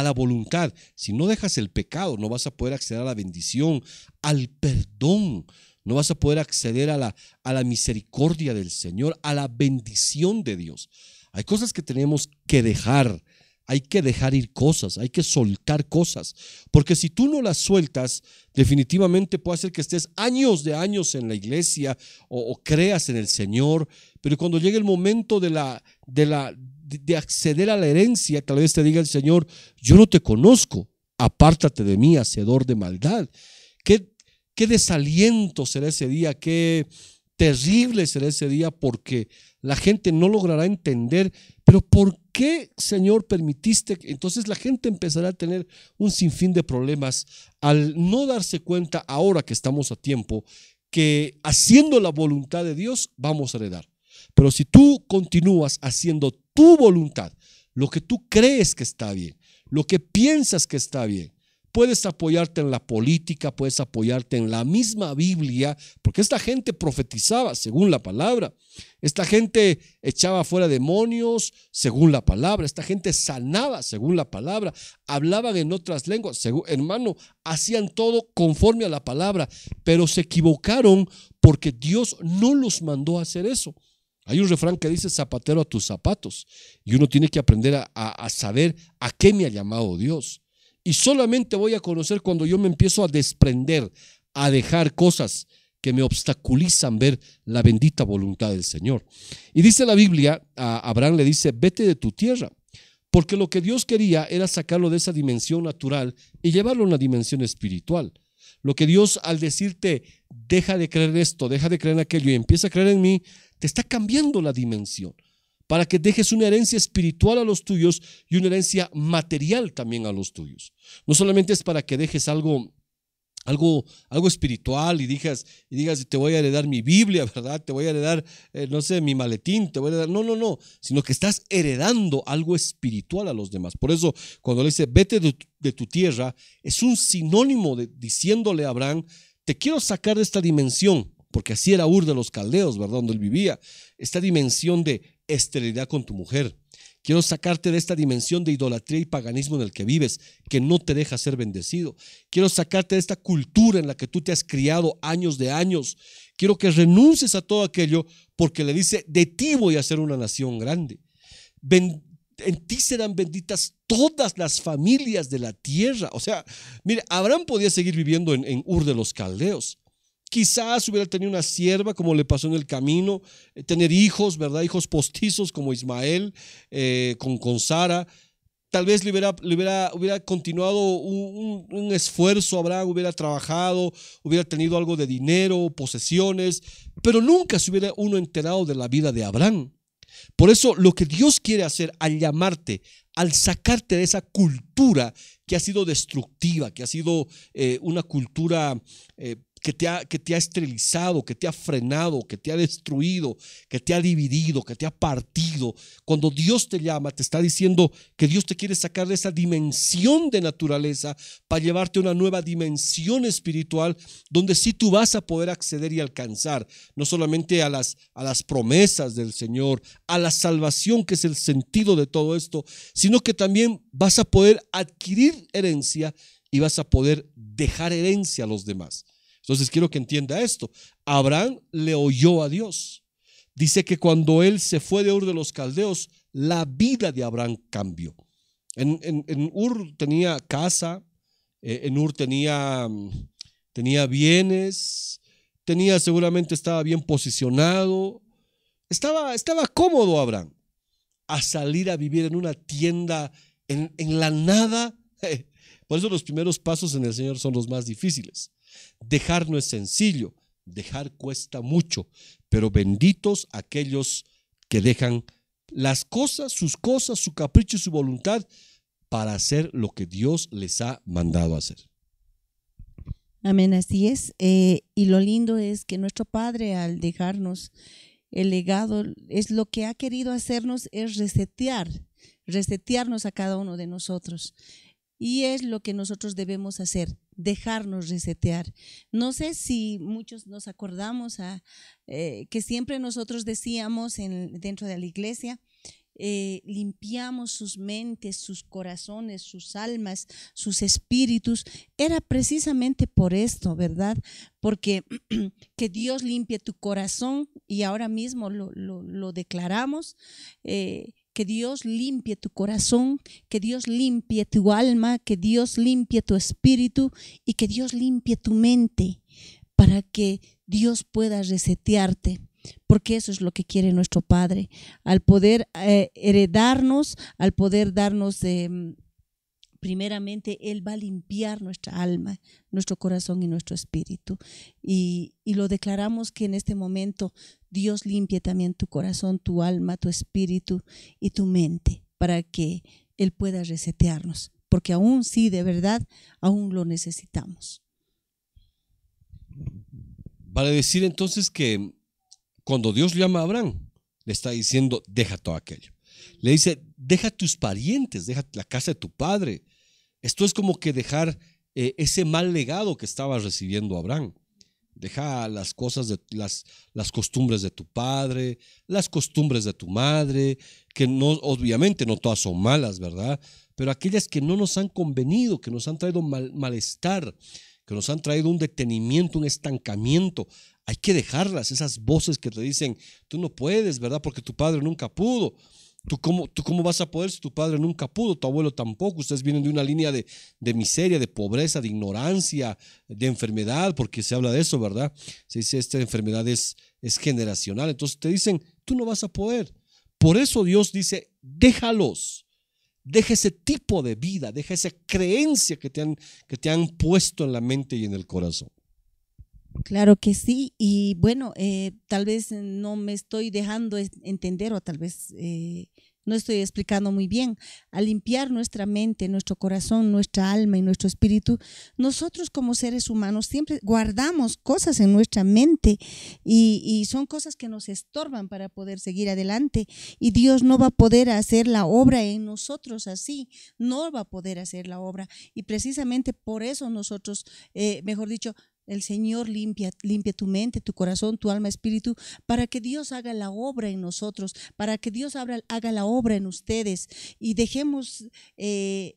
la voluntad. Si no dejas el pecado, no vas a poder acceder a la bendición, al perdón. No vas a poder acceder a la misericordia del Señor, a la bendición de Dios. Hay cosas que tenemos que dejar. Hay que dejar ir cosas, hay que soltar cosas, porque si tú no las sueltas, definitivamente puede ser que estés años de años en la iglesia o creas en el Señor, pero cuando llegue el momento de acceder a la herencia, tal vez te diga el Señor, yo no te conozco, apártate de mí, hacedor de maldad. Qué desaliento será ese día, qué terrible será ese día, porque la gente no logrará entender, pero ¿por qué, Señor, permitiste? Entonces la gente empezará a tener un sinfín de problemas al no darse cuenta, ahora que estamos a tiempo, que haciendo la voluntad de Dios vamos a heredar. Pero si tú continúas haciendo tu voluntad, lo que tú crees que está bien, lo que piensas que está bien. Puedes apoyarte en la política, puedes apoyarte en la misma Biblia, porque esta gente profetizaba según la palabra. Esta gente echaba fuera demonios según la palabra. Esta gente sanaba según la palabra. Hablaban en otras lenguas. Hermano, hacían todo conforme a la palabra, pero se equivocaron porque Dios no los mandó a hacer eso. Hay un refrán que dice: zapatero a tus zapatos. Y uno tiene que aprender a saber a qué me ha llamado Dios. Y solamente voy a conocer cuando yo me empiezo a desprender, a dejar cosas que me obstaculizan ver la bendita voluntad del Señor. Y dice la Biblia, a Abraham le dice: vete de tu tierra, porque lo que Dios quería era sacarlo de esa dimensión natural y llevarlo a una dimensión espiritual. Lo que Dios, al decirte deja de creer en esto, deja de creer en aquello y empieza a creer en mí, te está cambiando la dimensión, para que dejes una herencia espiritual a los tuyos y una herencia material también a los tuyos. No solamente es para que dejes algo espiritual y digas, te voy a heredar mi Biblia, ¿verdad? Te voy a heredar, no sé, mi maletín, te voy a heredar. No, sino que estás heredando algo espiritual a los demás. Por eso, cuando le dice, vete de tu tierra, es un sinónimo de diciéndole a Abraham, te quiero sacar de esta dimensión, porque así era Ur de los Caldeos, ¿verdad? Donde él vivía, esta dimensión de esterilidad con tu mujer. Quiero sacarte de esta dimensión de idolatría y paganismo en el que vives, que no te deja ser bendecido. Quiero sacarte de esta cultura en la que tú te has criado años de años. Quiero que renuncies a todo aquello, porque le dice, de ti voy a hacer una nación grande. En ti serán benditas todas las familias de la tierra. O sea, mire, Abraham podía seguir viviendo en Ur de los Caldeos. Quizás hubiera tenido una sierva, como le pasó en el camino, tener hijos, ¿verdad? Hijos postizos como Ismael, con Sara. Tal vez le hubiera continuado un esfuerzo. Abraham hubiera trabajado, hubiera tenido algo de dinero, posesiones, pero nunca se hubiera uno enterado de la vida de Abraham. Por eso lo que Dios quiere hacer al llamarte, al sacarte de esa cultura que ha sido destructiva, que ha sido una cultura que te ha esterilizado, que te ha frenado, que te ha destruido, que te ha dividido, que te ha partido. Cuando Dios te llama, te está diciendo que Dios te quiere sacar de esa dimensión de naturaleza para llevarte a una nueva dimensión espiritual, donde sí tú vas a poder acceder y alcanzar no solamente a las promesas del Señor, a la salvación, que es el sentido de todo esto, sino que también vas a poder adquirir herencia y vas a poder dejar herencia a los demás. Entonces quiero que entienda esto. Abraham le oyó a Dios. Dice que cuando él se fue de Ur de los Caldeos, la vida de Abraham cambió. En Ur tenía casa, en Ur tenía bienes, seguramente estaba bien posicionado, estaba cómodo Abraham. A salir a vivir en una tienda en la nada. Por eso los primeros pasos en el Señor son los más difíciles. Dejar no es sencillo, dejar cuesta mucho, pero benditos aquellos que dejan las cosas, su capricho y su voluntad para hacer lo que Dios les ha mandado hacer. Amén, así es. Y lo lindo es que nuestro Padre, al dejarnos el legado, es lo que ha querido hacernos, es resetearnos a cada uno de nosotros. Y es lo que nosotros debemos hacer, dejarnos resetear. No sé si muchos nos acordamos que siempre nosotros decíamos dentro de la iglesia, limpiamos sus mentes, sus corazones, sus almas, sus espíritus. Era precisamente por esto, ¿verdad? Porque que Dios limpie tu corazón, y ahora mismo lo declaramos, que Dios limpie tu corazón, que Dios limpie tu alma, que Dios limpie tu espíritu y que Dios limpie tu mente, para que Dios pueda resetearte, porque eso es lo que quiere nuestro Padre, al poder heredarnos, al poder darnos primeramente, Él va a limpiar nuestra alma, nuestro corazón y nuestro espíritu. Y lo declaramos que en este momento Dios limpie también tu corazón, tu alma, tu espíritu y tu mente, para que Él pueda resetearnos, porque aún sí, de verdad, aún lo necesitamos. Vale decir entonces que cuando Dios llama a Abraham, le está diciendo, deja todo aquello. Le dice, deja tus parientes, deja la casa de tu padre. Esto es como que dejar ese mal legado que estaba recibiendo Abraham. Deja las cosas de las costumbres de tu padre, las costumbres de tu madre, que no, obviamente no todas son malas, ¿verdad? Pero aquellas que no nos han convenido, que nos han traído malestar, que nos han traído un detenimiento, un estancamiento, hay que dejarlas. Esas voces que te dicen, tú no puedes, ¿verdad? Porque tu padre nunca pudo. ¿Tú cómo vas a poder si tu padre nunca pudo, tu abuelo tampoco? Ustedes vienen de una línea de miseria, de pobreza, de ignorancia, de enfermedad, porque se habla de eso, ¿verdad? Se dice, esta enfermedad es generacional. Entonces te dicen, tú no vas a poder. Por eso Dios dice, déjalos. Deja ese tipo de vida, deja esa creencia que te han puesto en la mente y en el corazón. Claro que sí, y bueno, tal vez no me estoy dejando entender o tal vez no estoy explicando muy bien. Al limpiar nuestra mente, nuestro corazón, nuestra alma y nuestro espíritu, nosotros como seres humanos siempre guardamos cosas en nuestra mente y son cosas que nos estorban para poder seguir adelante, y Dios no va a poder hacer la obra en nosotros así, no va a poder hacer la obra, y precisamente por eso nosotros, mejor dicho, el Señor limpia tu mente, tu corazón, tu alma, espíritu, para que Dios haga la obra en nosotros, para que Dios haga la obra en ustedes, y dejemos de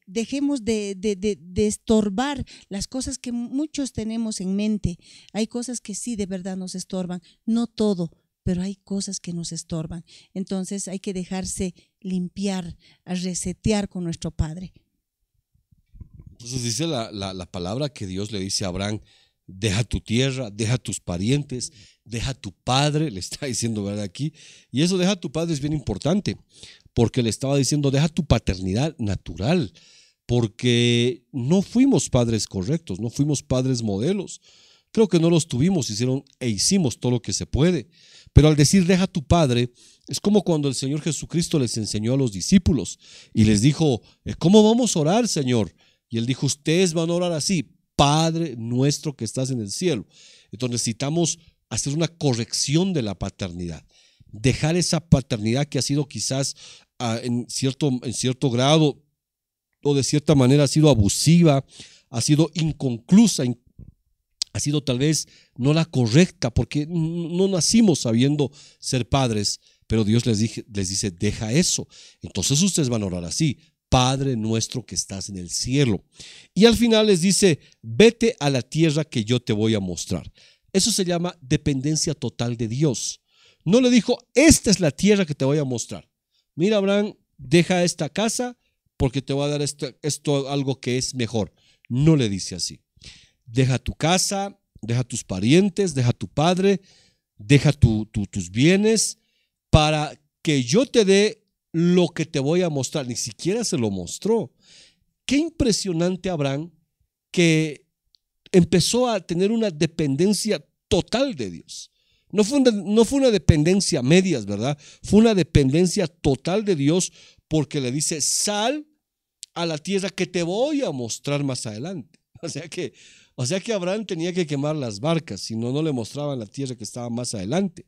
estorbar las cosas que muchos tenemos en mente. Hay cosas que sí de verdad nos estorban, no todo, pero hay cosas que nos estorban. Entonces hay que dejarse limpiar, a resetear con nuestro Padre. Entonces dice la palabra que Dios le dice a Abraham, deja tu tierra, deja tus parientes, deja tu padre, le está diciendo, ¿verdad? Aquí. Y eso, deja tu padre, es bien importante, porque le estaba diciendo, deja tu paternidad natural, porque no fuimos padres correctos, no fuimos padres modelos. Creo que no los tuvimos, hicimos todo lo que se puede. Pero al decir deja tu padre, es como cuando el Señor Jesucristo les enseñó a los discípulos y les dijo, ¿cómo vamos a orar, Señor? Y Él dijo, ustedes van a orar así: Padre nuestro que estás en el cielo. Entonces necesitamos hacer una corrección de la paternidad, dejar esa paternidad que ha sido quizás en cierto grado o de cierta manera ha sido abusiva, ha sido inconclusa, ha sido tal vez no la correcta, porque no nacimos sabiendo ser padres, pero Dios les dice, deja eso. Entonces ustedes van a orar así: Padre nuestro que estás en el cielo. Y al final les dice, vete a la tierra que yo te voy a mostrar. Eso se llama dependencia total de Dios. No le dijo, esta es la tierra que te voy a mostrar. Mira, Abraham, deja esta casa porque te voy a dar esto algo que es mejor. No le dice así. Deja tu casa, deja tus parientes, deja tu padre, deja tus bienes para que yo te dé lo que te voy a mostrar. Ni siquiera se lo mostró. Qué impresionante Abraham, que empezó a tener una dependencia total de Dios. No fue una dependencia a medias, ¿verdad? Fue una dependencia total de Dios, porque le dice, sal a la tierra que te voy a mostrar más adelante. O sea que Abraham tenía que quemar las barcas, si no le mostraban la tierra que estaba más adelante.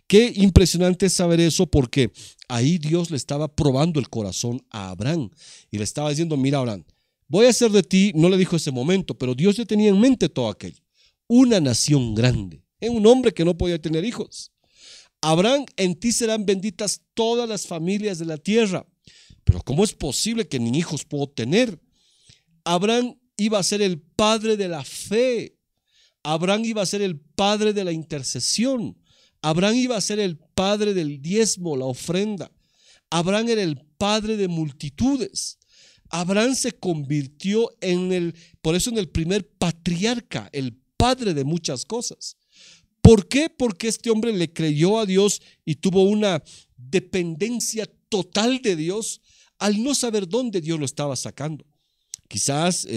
Qué impresionante es saber eso, porque ahí Dios le estaba probando el corazón a Abraham y le estaba diciendo, mira, Abraham, voy a hacer de ti, no le dijo ese momento, pero Dios ya tenía en mente todo aquello, una nación grande, un hombre que no podía tener hijos. Abraham, en ti serán benditas todas las familias de la tierra. Pero ¿cómo es posible que ni hijos puedo tener? Abraham iba a ser el padre de la fe. Abraham iba a ser el padre de la intercesión. Abraham iba a ser el padre del diezmo, la ofrenda. Abraham era el padre de multitudes. Abraham se convirtió por eso en el primer patriarca, el padre de muchas cosas. ¿Por qué? Porque este hombre le creyó a Dios y tuvo una dependencia total de Dios al no saber dónde Dios lo estaba sacando. Quizás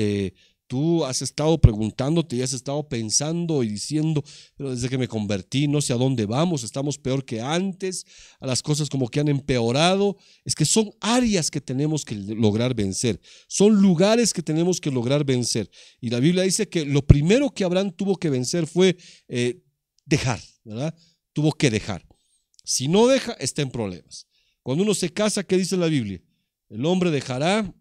tú has estado preguntándote y has estado pensando y diciendo, pero desde que me convertí no sé a dónde vamos, estamos peor que antes, a las cosas como que han empeorado. Es que son áreas que tenemos que lograr vencer, son lugares que tenemos que lograr vencer. Y la Biblia dice que lo primero que Abraham tuvo que vencer fue dejar, ¿verdad? Tuvo que dejar. Si no deja, está en problemas. Cuando uno se casa, ¿qué dice la Biblia? El hombre dejará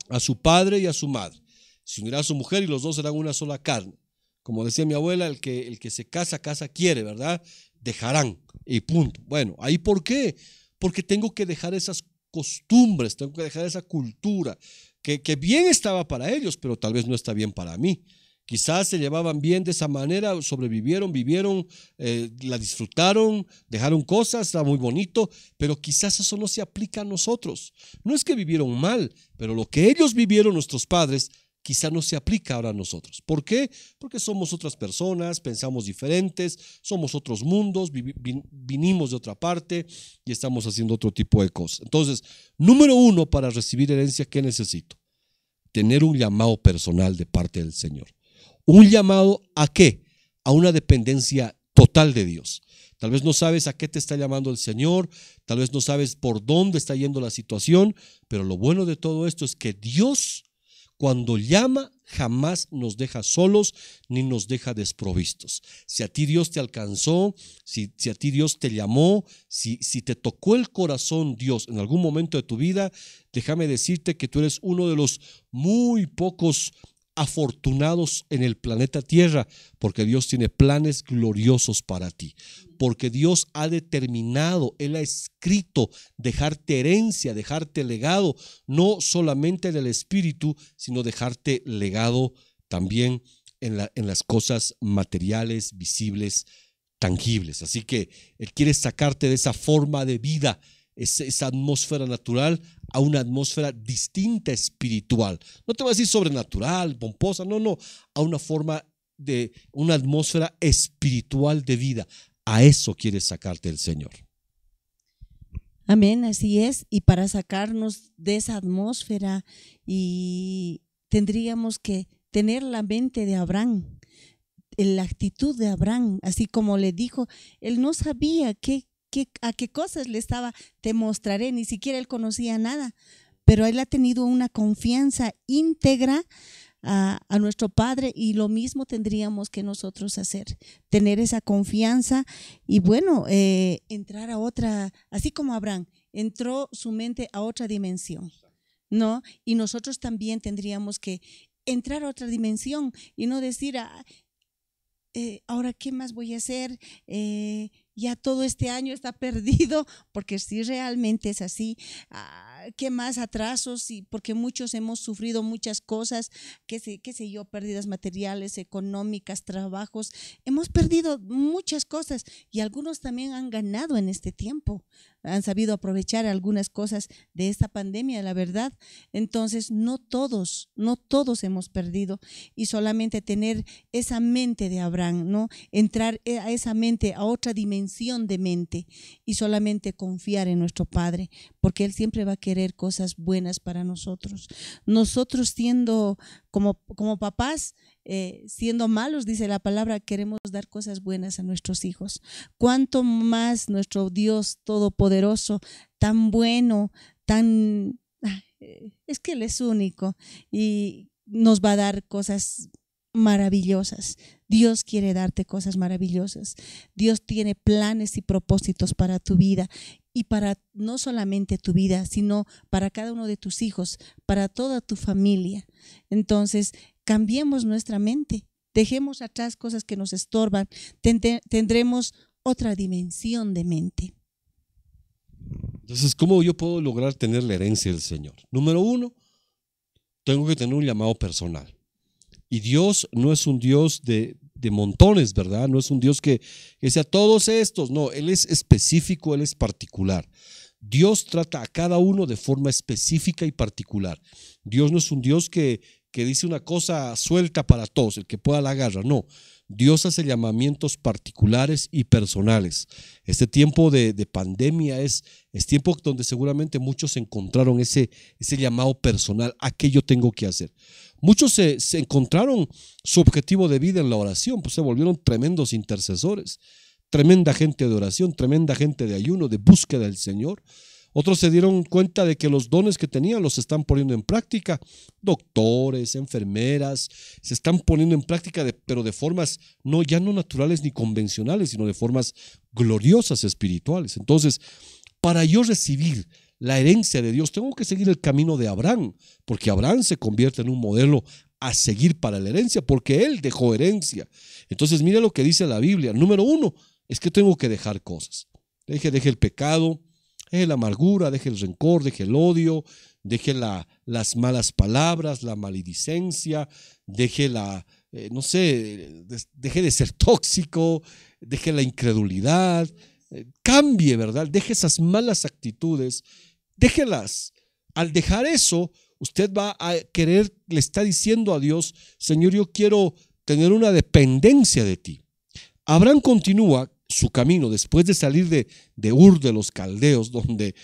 a su padre y a su madre, se unirá a su mujer y los dos serán una sola carne. Como decía mi abuela, el que se casa, casa quiere, ¿verdad? Dejarán y punto. Bueno, ¿ahí por qué? Porque tengo que dejar esas costumbres, tengo que dejar esa cultura que bien estaba para ellos, pero tal vez no está bien para mí. Quizás se llevaban bien de esa manera, sobrevivieron, vivieron, la disfrutaron, dejaron cosas, estaba muy bonito, pero quizás eso no se aplica a nosotros. No es que vivieron mal, pero lo que ellos vivieron, nuestros padres, quizá no se aplica ahora a nosotros. ¿Por qué? Porque somos otras personas, pensamos diferentes, somos otros mundos, vinimos de otra parte y estamos haciendo otro tipo de cosas. Entonces, número uno, para recibir herencia, ¿qué necesito? Tener un llamado personal de parte del Señor. ¿Un llamado a qué? A una dependencia total de Dios. Tal vez no sabes a qué te está llamando el Señor, tal vez no sabes por dónde está yendo la situación, pero lo bueno de todo esto es que Dios, cuando llama, jamás nos deja solos ni nos deja desprovistos. Si a ti Dios te alcanzó, si a ti Dios te llamó, si te tocó el corazón Dios en algún momento de tu vida, déjame decirte que tú eres uno de los muy pocos afortunados en el planeta Tierra, porque Dios tiene planes gloriosos para ti, porque Dios ha determinado, Él ha escrito dejarte herencia, dejarte legado, no solamente en el espíritu, sino dejarte legado también en las cosas materiales, visibles, tangibles. Así que Él quiere sacarte de esa forma de vida, esa atmósfera natural, a una atmósfera distinta espiritual. No te voy a decir sobrenatural, pomposa, no, a una forma de una atmósfera espiritual de vida. A eso quiere sacarte el Señor. Amén, así es. Y para sacarnos de esa atmósfera, y tendríamos que tener la mente de Abraham, la actitud de Abraham, así como le dijo, él no sabía a qué cosas le estaba, te mostraré, ni siquiera él conocía nada, pero él ha tenido una confianza íntegra a nuestro Padre, y lo mismo tendríamos que nosotros hacer, tener esa confianza y bueno, entrar a otra, así como Abraham entró su mente a otra dimensión, ¿no? Y nosotros también tendríamos que entrar a otra dimensión y no decir, ahora qué más voy a hacer, ya todo este año está perdido, porque si realmente es así, qué más atrasos, y porque muchos hemos sufrido muchas cosas, qué sé yo, pérdidas materiales, económicas, trabajos, hemos perdido muchas cosas, y algunos también han ganado en este tiempo, han sabido aprovechar algunas cosas de esta pandemia, la verdad. Entonces no todos hemos perdido, y solamente tener esa mente de Abraham, ¿no? Entrar a esa mente, a otra dimensión de mente, y solamente confiar en nuestro Padre, porque Él siempre va a querer cosas buenas para nosotros. Nosotros siendo como papás, siendo malos, dice la palabra, queremos dar cosas buenas a nuestros hijos. Cuánto más nuestro Dios todopoderoso, tan bueno, es que Él es único y nos va a dar cosas maravillosas. Dios quiere darte cosas maravillosas. Dios tiene planes y propósitos para tu vida, y para no solamente tu vida, sino para cada uno de tus hijos, para toda tu familia. Entonces, cambiemos nuestra mente, dejemos atrás cosas que nos estorban, tendremos otra dimensión de mente. Entonces, ¿cómo yo puedo lograr tener la herencia del Señor? Número uno, tengo que tener un llamado personal. Y Dios no es un Dios de montones, ¿verdad? No es un Dios que sea todos estos. No, Él es específico, Él es particular. Dios trata a cada uno de forma específica y particular. Dios no es un Dios que dice una cosa suelta para todos, el que pueda la agarra. No, Dios hace llamamientos particulares y personales. Este tiempo de pandemia es tiempo donde seguramente muchos encontraron ese llamado personal, a qué yo tengo que hacer. Muchos se encontraron su objetivo de vida en la oración, pues se volvieron tremendos intercesores, tremenda gente de oración, tremenda gente de ayuno, de búsqueda del Señor. Otros se dieron cuenta de que los dones que tenían los están poniendo en práctica. Doctores, enfermeras, se están poniendo en práctica, pero de formas ya no naturales ni convencionales, sino de formas gloriosas espirituales. Entonces, para yo recibir la herencia de Dios, tengo que seguir el camino de Abraham, porque Abraham se convierte en un modelo a seguir para la herencia, porque él dejó herencia. Entonces mire lo que dice la Biblia. Número 1 es que tengo que dejar cosas. Deje el pecado, deje la amargura, deje el rencor, deje el odio, deje las malas palabras, la maledicencia, deje deje de ser tóxico, deje la incredulidad, cambie, ¿verdad? Deje esas malas actitudes, déjelas. Al dejar eso, usted va a querer, le está diciendo a Dios, Señor, yo quiero tener una dependencia de ti. Abraham continúa su camino después de salir de Ur de los Caldeos, donde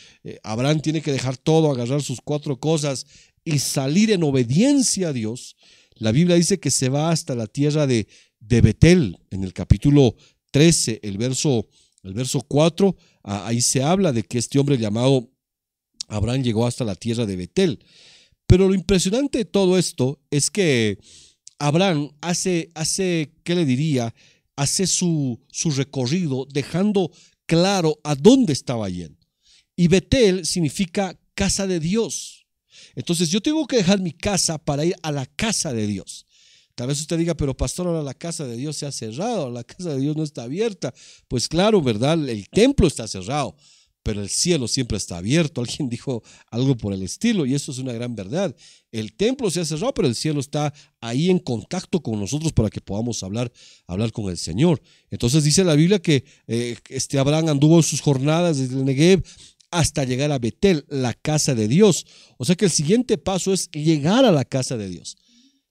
Abraham tiene que dejar todo, agarrar sus 4 cosas y salir en obediencia a Dios. La Biblia dice que se va hasta la tierra de Betel, en el capítulo 13, el verso 4, ahí se habla de que este hombre llamado Abraham llegó hasta la tierra de Betel. Pero lo impresionante de todo esto es que Abraham hace ¿qué le diría? Hace su recorrido dejando claro a dónde estaba yendo. Y Betel significa casa de Dios. Entonces yo tengo que dejar mi casa para ir a la casa de Dios. Tal vez usted diga, pero pastor, ahora la casa de Dios se ha cerrado, la casa de Dios no está abierta. Pues claro, ¿verdad? El templo está cerrado, pero el cielo siempre está abierto. Alguien dijo algo por el estilo y eso es una gran verdad. El templo se ha cerrado, pero el cielo está ahí en contacto con nosotros para que podamos hablar con el Señor. Entonces dice la Biblia que Abraham anduvo en sus jornadas desde el Negev hasta llegar a Betel, la casa de Dios. O sea que el siguiente paso es llegar a la casa de Dios,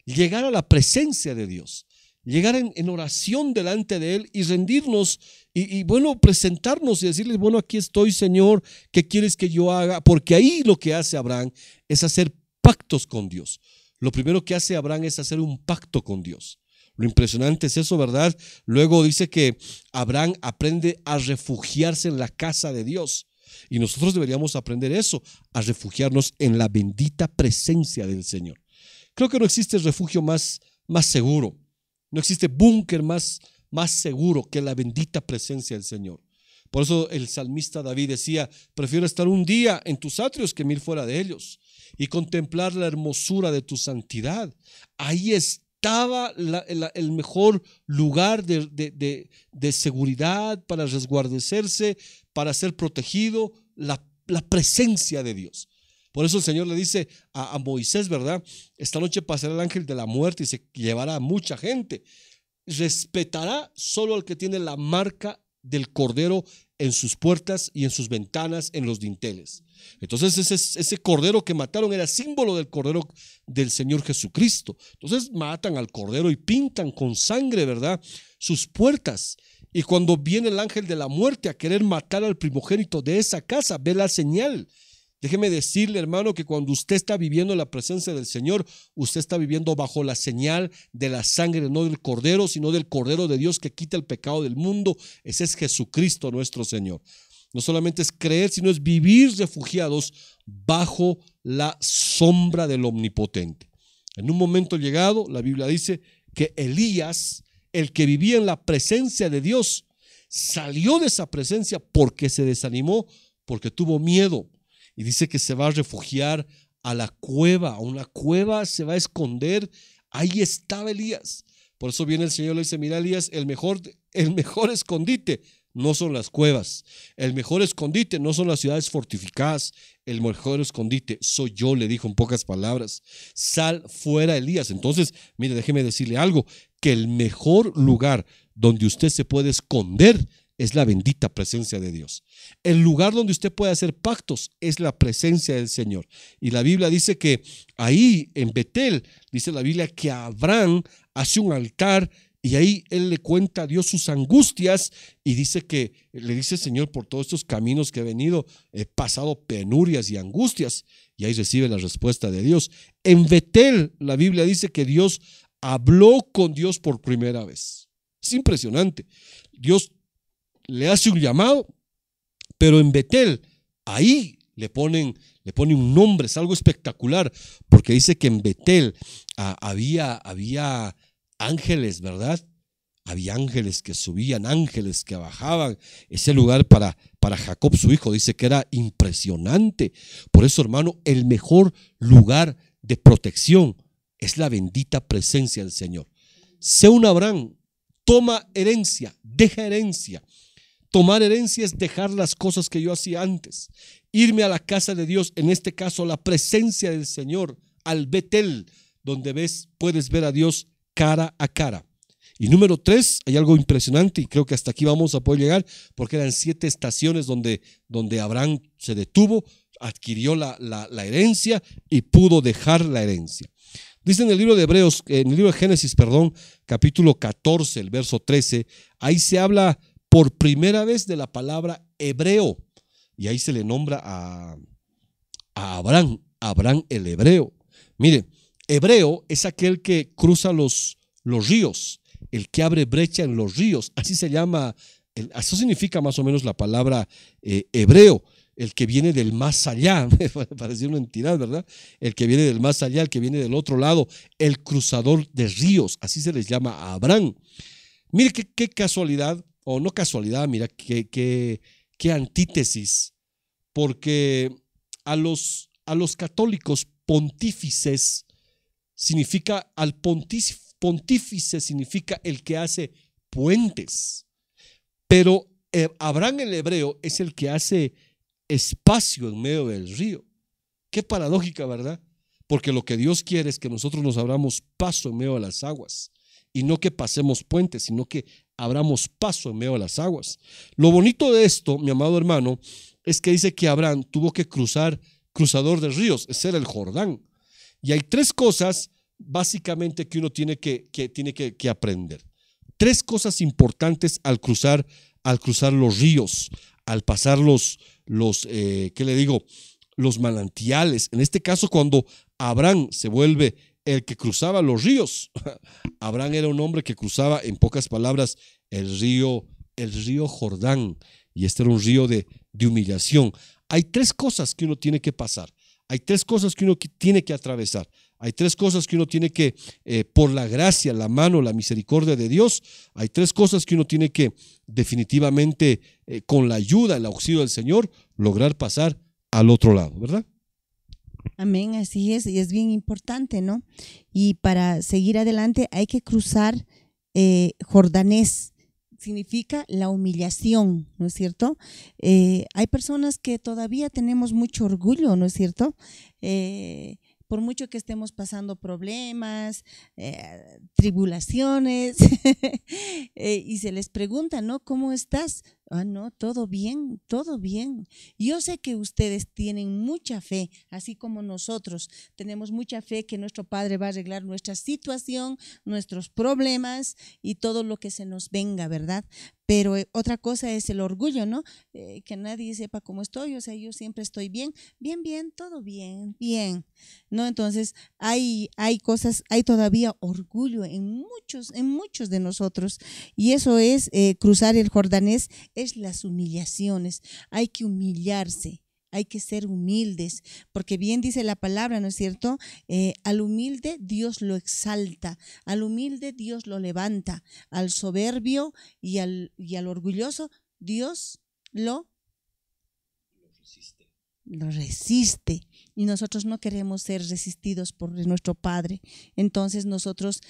llegar a la presencia de Dios, llegar en oración delante de Él y rendirnos y bueno, presentarnos y decirles, bueno, aquí estoy, Señor, ¿qué quieres que yo haga? Porque ahí lo que hace Abraham es hacer pactos con Dios. Lo primero que hace Abraham es hacer un pacto con Dios. Lo impresionante es eso, ¿verdad? Luego dice que Abraham aprende a refugiarse en la casa de Dios. Y nosotros deberíamos aprender eso, a refugiarnos en la bendita presencia del Señor. Creo que no existe refugio más seguro. No existe búnker más seguro que la bendita presencia del Señor. Por eso el salmista David decía, prefiero estar un día en tus atrios que 1000 fuera de ellos y contemplar la hermosura de tu santidad. Ahí estaba el mejor lugar de seguridad para resguardecerse, para ser protegido, la presencia de Dios. Por eso el Señor le dice a Moisés, ¿verdad? Esta noche pasará el ángel de la muerte y se llevará a mucha gente. Respetará solo al que tiene la marca del cordero en sus puertas y en sus ventanas, en los dinteles. Entonces ese cordero que mataron era símbolo del cordero del Señor Jesucristo. Entonces matan al cordero y pintan con sangre, ¿verdad?, sus puertas. Y cuando viene el ángel de la muerte a querer matar al primogénito de esa casa, ve la señal. Déjeme decirle, hermano, que cuando usted está viviendo la presencia del Señor, usted está viviendo bajo la señal de la sangre, no del Cordero, sino del Cordero de Dios que quita el pecado del mundo. Ese es Jesucristo nuestro Señor. No solamente es creer, sino es vivir refugiados bajo la sombra del Omnipotente. En un momento llegado, la Biblia dice que Elías, el que vivía en la presencia de Dios, salió de esa presencia porque se desanimó, porque tuvo miedo. Y dice que se va a refugiar a la cueva, a una cueva se va a esconder. Ahí estaba Elías. Por eso viene el Señor y le dice, mira, Elías, el mejor escondite no son las cuevas. El mejor escondite no son las ciudades fortificadas. El mejor escondite soy yo, le dijo en pocas palabras. Sal fuera, Elías. Entonces, mire, déjeme decirle algo, que el mejor lugar donde usted se puede esconder es la bendita presencia de Dios. El lugar donde usted puede hacer pactos es la presencia del Señor. Y la Biblia dice que ahí en Betel, dice la Biblia que Abraham hace un altar y ahí él le cuenta a Dios sus angustias y dice que le dice, Señor, por todos estos caminos que he venido, he pasado penurias y angustias. Y ahí recibe la respuesta de Dios. En Betel, la Biblia dice que Dios habló con Dios por primera vez. Es impresionante. Dios le hace un llamado, pero en Betel, ahí le pone un nombre, es algo espectacular, porque dice que en Betel había ángeles, ¿verdad? había ángeles que subían, ángeles que bajaban. Ese lugar para Jacob, su hijo, dice que era impresionante. Por eso, hermano, el mejor lugar de protección es la bendita presencia del Señor. Sé un Abraham, toma herencia, deja herencia. Tomar herencia es dejar las cosas que yo hacía antes, irme a la casa de Dios, en este caso la presencia del Señor, al Betel, donde puedes ver a Dios cara a cara. Y número 3, hay algo impresionante, y creo que hasta aquí vamos a poder llegar, porque eran 7 estaciones donde Abraham se detuvo, adquirió la herencia y pudo dejar la herencia. Dice en el libro de Hebreos, en el libro de Génesis, capítulo 14, el verso 13, ahí se habla por primera vez de la palabra hebreo, y ahí se le nombra a Abraham el hebreo. Mire, hebreo es aquel que cruza los ríos, el que abre brecha en los ríos, así se llama, eso significa más o menos la palabra hebreo, el que viene del más allá, parece una entidad, ¿verdad? El que viene del más allá, el que viene del otro lado, el cruzador de ríos, así se les llama a Abraham. Mire qué casualidad, o no casualidad, mira qué antítesis, porque a los católicos pontífices significa, al pontífice significa el que hace puentes, pero Abraham el hebreo es el que hace espacio en medio del río. Qué paradójica, ¿verdad? Porque lo que Dios quiere es que nosotros nos abramos paso en medio de las aguas, y no que pasemos puentes, sino que abramos paso en medio de las aguas. Lo bonito de esto, mi amado hermano, es que dice que Abraham tuvo que cruzador de ríos, ese era el Jordán. Y hay 3 cosas básicamente que uno tiene que aprender. 3 cosas importantes al cruzar los ríos, al pasar los manantiales. En este caso, cuando Abraham se vuelve el que cruzaba los ríos, Abraham era un hombre que cruzaba, en pocas palabras, el río Jordán, y este era un río de humillación. Hay 3 cosas que uno tiene que pasar, hay 3 cosas que uno tiene que atravesar, hay 3 cosas que uno tiene que, por la gracia, la mano, la misericordia de Dios, hay 3 cosas que uno tiene que definitivamente, con la ayuda, el auxilio del Señor, lograr pasar al otro lado, ¿verdad? Amén, así es, y es bien importante, ¿no? Y para seguir adelante hay que cruzar Jordanés, significa la humillación, ¿no es cierto? Hay personas que todavía tenemos mucho orgullo, ¿no es cierto? Por mucho que estemos pasando problemas, tribulaciones, y se les pregunta, ¿no? ¿Cómo estás? Ah, no, todo bien, todo bien. Yo sé que ustedes tienen mucha fe, así como nosotros tenemos mucha fe que nuestro Padre va a arreglar nuestra situación, nuestros problemas y todo lo que se nos venga, ¿verdad? Pero otra cosa es el orgullo, ¿no? Que nadie sepa cómo estoy, o sea, yo siempre estoy bien, todo bien, bien, ¿no? Entonces, hay cosas, hay todavía orgullo en muchos de nosotros, y eso es cruzar el Jordanés, es las humillaciones. Hay que humillarse, hay que ser humildes, porque bien dice la palabra, ¿no es cierto? Al humilde Dios lo exalta, al humilde Dios lo levanta, al soberbio y al orgulloso Dios lo resiste. Y nosotros no queremos ser resistidos por nuestro Padre. Entonces nosotros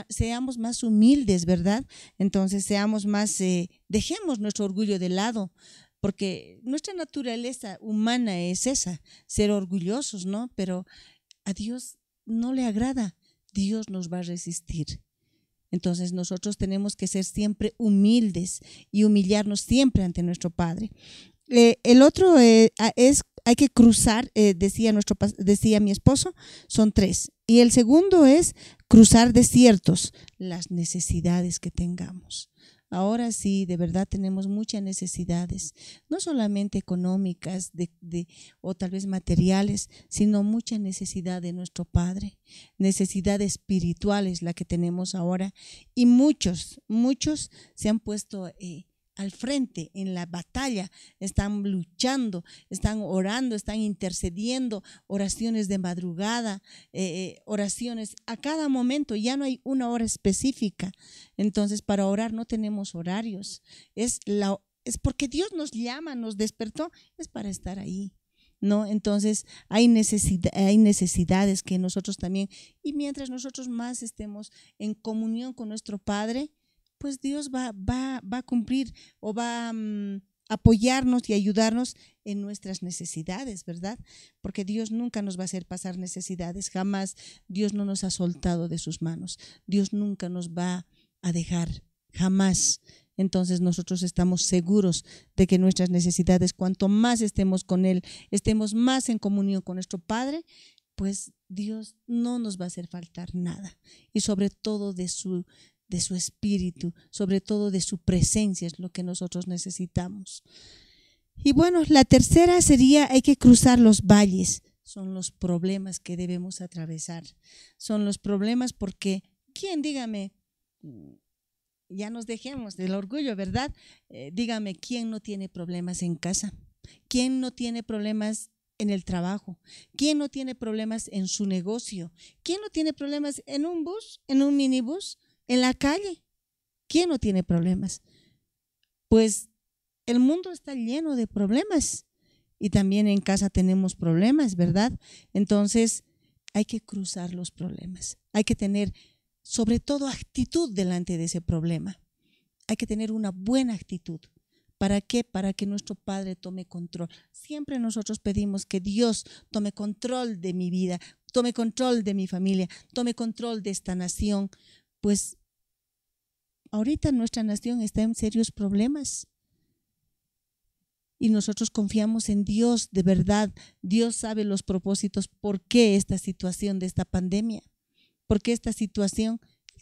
seamos más humildes, ¿verdad? Entonces seamos más, dejemos nuestro orgullo de lado, porque nuestra naturaleza humana es esa, ser orgullosos, ¿no? Pero a Dios no le agrada, Dios nos va a resistir. Entonces nosotros tenemos que ser siempre humildes y humillarnos siempre ante nuestro Padre. El otro hay que cruzar, decía mi esposo, son 3. Y el segundo es cruzar desiertos, las necesidades que tengamos. Ahora sí, de verdad tenemos muchas necesidades, no solamente económicas o tal vez materiales, sino mucha necesidad de nuestro Padre, necesidad espiritual es la que tenemos ahora, y muchos se han puesto al frente en la batalla, están luchando, están orando, están intercediendo, oraciones de madrugada, oraciones a cada momento, ya no hay una hora específica. Entonces, para orar no tenemos horarios, es porque Dios nos llama, nos despertó, es para estar ahí, ¿no? Entonces hay necesidades que nosotros también, y mientras nosotros más estemos en comunión con nuestro Padre, pues Dios va a cumplir o va a apoyarnos y ayudarnos en nuestras necesidades, ¿verdad? Porque Dios nunca nos va a hacer pasar necesidades, jamás. Dios no nos ha soltado de sus manos, Dios nunca nos va a dejar, jamás. Entonces nosotros estamos seguros de que nuestras necesidades, cuanto más estemos con Él, estemos más en comunión con nuestro Padre, pues Dios no nos va a hacer faltar nada. Y sobre todo de su espíritu, sobre todo de su presencia es lo que nosotros necesitamos. Y bueno, la tercera sería, hay que cruzar los valles. Son los problemas que debemos atravesar. Son los problemas porque, dígame, ya nos dejemos del orgullo, ¿verdad? Dígame, ¿quién no tiene problemas en casa? ¿Quién no tiene problemas en el trabajo? ¿Quién no tiene problemas en su negocio? ¿Quién no tiene problemas en un bus, en un minibús, en la calle? ¿Quién no tiene problemas? Pues el mundo está lleno de problemas y también en casa tenemos problemas, ¿verdad? Entonces hay que cruzar los problemas, hay que tener sobre todo actitud delante de ese problema. Hay que tener una buena actitud. ¿Para qué? Para que nuestro Padre tome control. Siempre nosotros pedimos que Dios tome control de mi vida, tome control de mi familia, tome control de esta nación. Pues ahorita nuestra nación está en serios problemas. Y nosotros confiamos en Dios, de verdad. Dios sabe los propósitos, por qué esta situación de esta pandemia. Porque esta situación,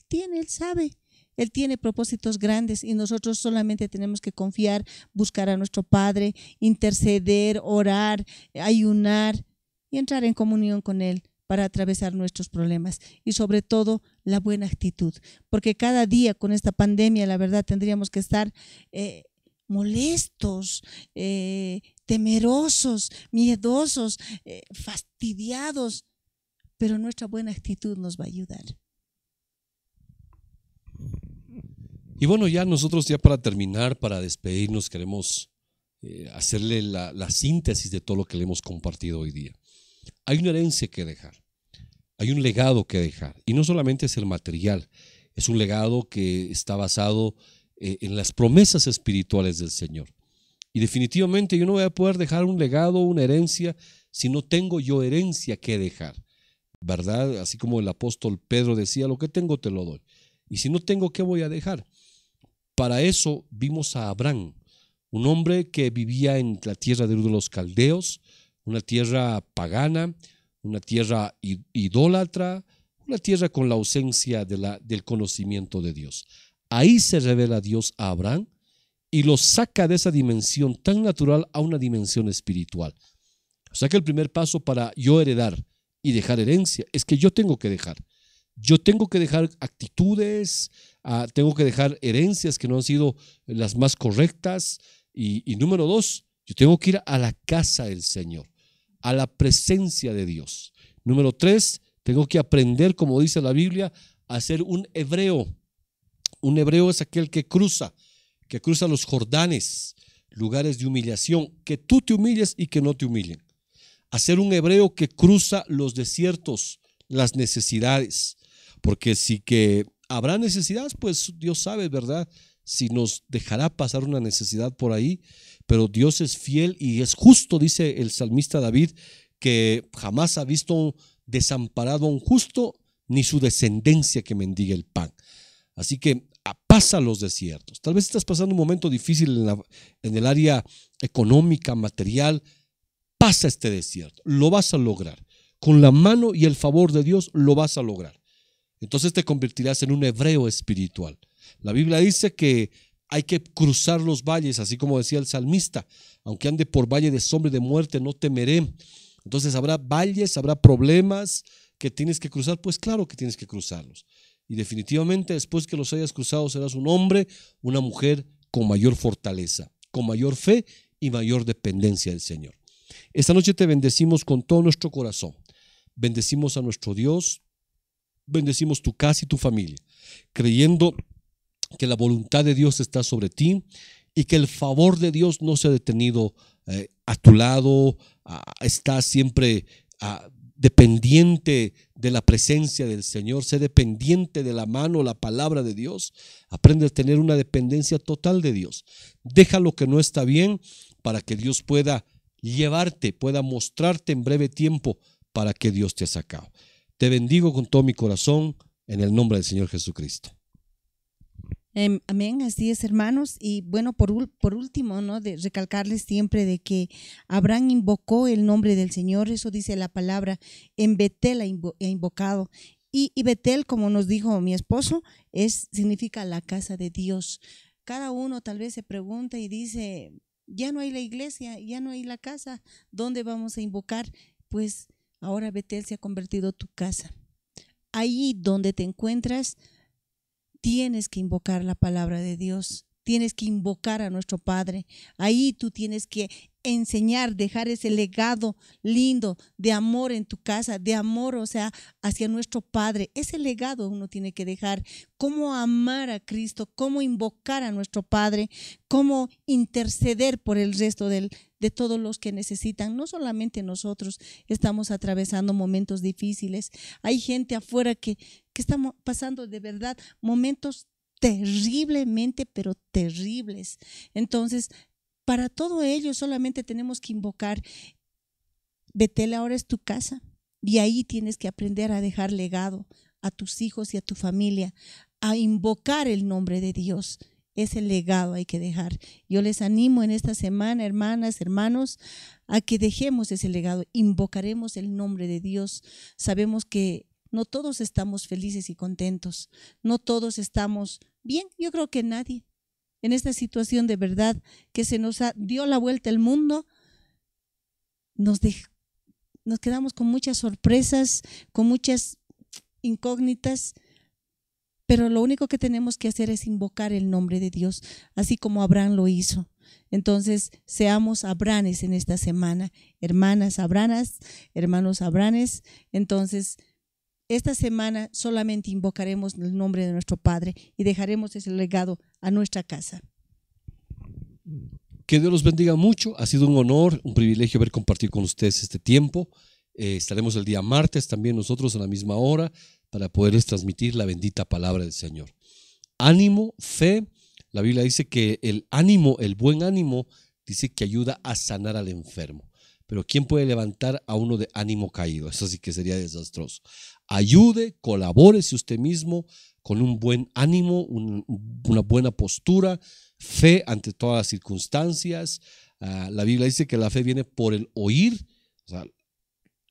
Él sabe, Él tiene propósitos grandes y nosotros solamente tenemos que confiar, buscar a nuestro Padre, interceder, orar, ayunar y entrar en comunión con Él para atravesar nuestros problemas y sobre todo la buena actitud, porque cada día con esta pandemia la verdad tendríamos que estar molestos, temerosos, miedosos, fastidiados. Pero nuestra buena actitud nos va a ayudar. Y bueno, ya nosotros ya para terminar, para despedirnos, queremos hacerle la síntesis de todo lo que le hemos compartido hoy día. Hay una herencia que dejar, hay un legado que dejar, y no solamente es el material, es un legado que está basado en las promesas espirituales del Señor. Y definitivamente yo no voy a poder dejar un legado, una herencia, si no tengo yo herencia que dejar. ¿Verdad? Así como el apóstol Pedro decía, lo que tengo te lo doy. Y si no tengo, ¿qué voy a dejar? Para eso vimos a Abraham, un hombre que vivía en la tierra de los caldeos, una tierra pagana, una tierra idólatra, una tierra con la ausencia del conocimiento de Dios. Ahí se revela Dios a Abraham y lo saca de esa dimensión tan natural a una dimensión espiritual. O sea que el primer paso para yo heredar y dejar herencia es que yo tengo que dejar. Yo tengo que dejar actitudes, tengo que dejar herencias que no han sido las más correctas. Y número dos, yo tengo que ir a la casa del Señor, a la presencia de Dios. Número tres, tengo que aprender, como dice la Biblia, a ser un hebreo. Un hebreo es aquel que cruza los Jordanes, lugares de humillación, que tú te humilles y que no te humillen. A ser un hebreo que cruza los desiertos, las necesidades, porque si que habrá necesidades, pues Dios sabe, ¿verdad? Si nos dejará pasar una necesidad por ahí, pero Dios es fiel y es justo, dice el salmista David, que jamás ha visto desamparado a un justo, ni su descendencia que mendigue el pan. Así que pasa los desiertos. Tal vez estás pasando un momento difícil en el área económica, material. Pasa este desierto, lo vas a lograr. Con la mano y el favor de Dios lo vas a lograr. Entonces te convertirás en un hebreo espiritual. La Biblia dice que hay que cruzar los valles, así como decía el salmista, aunque ande por valle de sombra y de muerte, no temeré. Entonces habrá valles, habrá problemas que tienes que cruzar, pues claro que tienes que cruzarlos. Y definitivamente después que los hayas cruzado serás un hombre, una mujer con mayor fortaleza, con mayor fe y mayor dependencia del Señor. Esta noche te bendecimos con todo nuestro corazón. Bendecimos a nuestro Dios, bendecimos tu casa y tu familia, creyendo que la voluntad de Dios está sobre ti y que el favor de Dios no se ha detenido a tu lado, está siempre dependiente de la presencia del Señor. Sé dependiente de la mano, la palabra de Dios. Aprende a tener una dependencia total de Dios. Deja lo que no está bien para que Dios pueda llevarte, pueda mostrarte en breve tiempo para que Dios te ha sacado. Te bendigo con todo mi corazón en el nombre del Señor Jesucristo. Amén, así es, hermanos. Y bueno, por último, ¿no? De recalcarles siempre de que Abraham invocó el nombre del Señor. Eso dice la palabra. En Betel ha invocado. Y Betel, como nos dijo mi esposo, significa la casa de Dios. Cada uno tal vez se pregunta y dice, ya no hay la iglesia, ya no hay la casa, ¿dónde vamos a invocar? Pues ahora Betel se ha convertido en tu casa. Ahí donde te encuentras, tienes que invocar la palabra de Dios, tienes que invocar a nuestro Padre. Ahí tú tienes que enseñar, dejar ese legado lindo de amor en tu casa, de amor, o sea, hacia nuestro Padre. Ese legado uno tiene que dejar, cómo amar a Cristo, cómo invocar a nuestro Padre, cómo interceder por el resto de todos los que necesitan. No solamente nosotros estamos atravesando momentos difíciles, hay gente afuera que estamos pasando de verdad momentos terriblemente, pero terribles. Entonces, para todo ello solamente tenemos que invocar. Betel ahora es tu casa y ahí tienes que aprender a dejar legado a tus hijos y a tu familia, a invocar el nombre de Dios. Ese legado hay que dejar. Yo les animo en esta semana, hermanas, hermanos, a que dejemos ese legado. Invocaremos el nombre de Dios. Sabemos que no todos estamos felices y contentos. No todos estamos bien. Yo creo que nadie. En esta situación de verdad que se nos dio la vuelta el mundo, nos quedamos con muchas sorpresas, con muchas incógnitas, pero lo único que tenemos que hacer es invocar el nombre de Dios, así como Abraham lo hizo. Entonces, seamos Abrahanes en esta semana, hermanas Abrahanas, hermanos Abrahanes. Entonces, esta semana solamente invocaremos el nombre de nuestro Padre y dejaremos ese legado a nuestra casa. Que Dios los bendiga mucho. Ha sido un honor, un privilegio haber compartido con ustedes este tiempo. Estaremos el día martes también nosotros a la misma hora para poderles transmitir la bendita palabra del Señor. Ánimo, fe. La Biblia dice que el ánimo, el buen ánimo, dice que ayuda a sanar al enfermo. Pero ¿quién puede levantar a uno de ánimo caído? Eso sí que sería desastroso. Ayude, colabórese usted mismo con un buen ánimo, una buena postura, fe ante todas las circunstancias. La Biblia dice que la fe viene por el oír. O sea,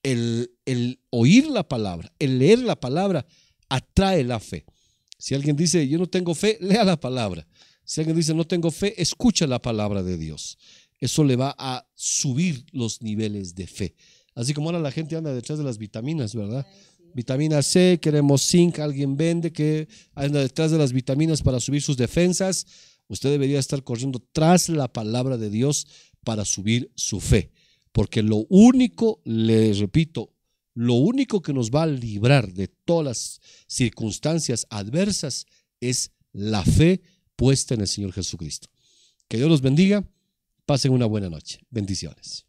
el oír la palabra, el leer la palabra atrae la fe. Si alguien dice yo no tengo fe, lea la palabra. Si alguien dice no tengo fe, escucha la palabra de Dios. Eso le va a subir los niveles de fe. Así como ahora la gente anda detrás de las vitaminas, ¿verdad? Vitamina C, queremos zinc, alguien vende que anda detrás de las vitaminas para subir sus defensas. Usted debería estar corriendo tras la palabra de Dios para subir su fe. Porque lo único, les repito, lo único que nos va a librar de todas las circunstancias adversas es la fe puesta en el Señor Jesucristo. Que Dios los bendiga. Pasen una buena noche. Bendiciones.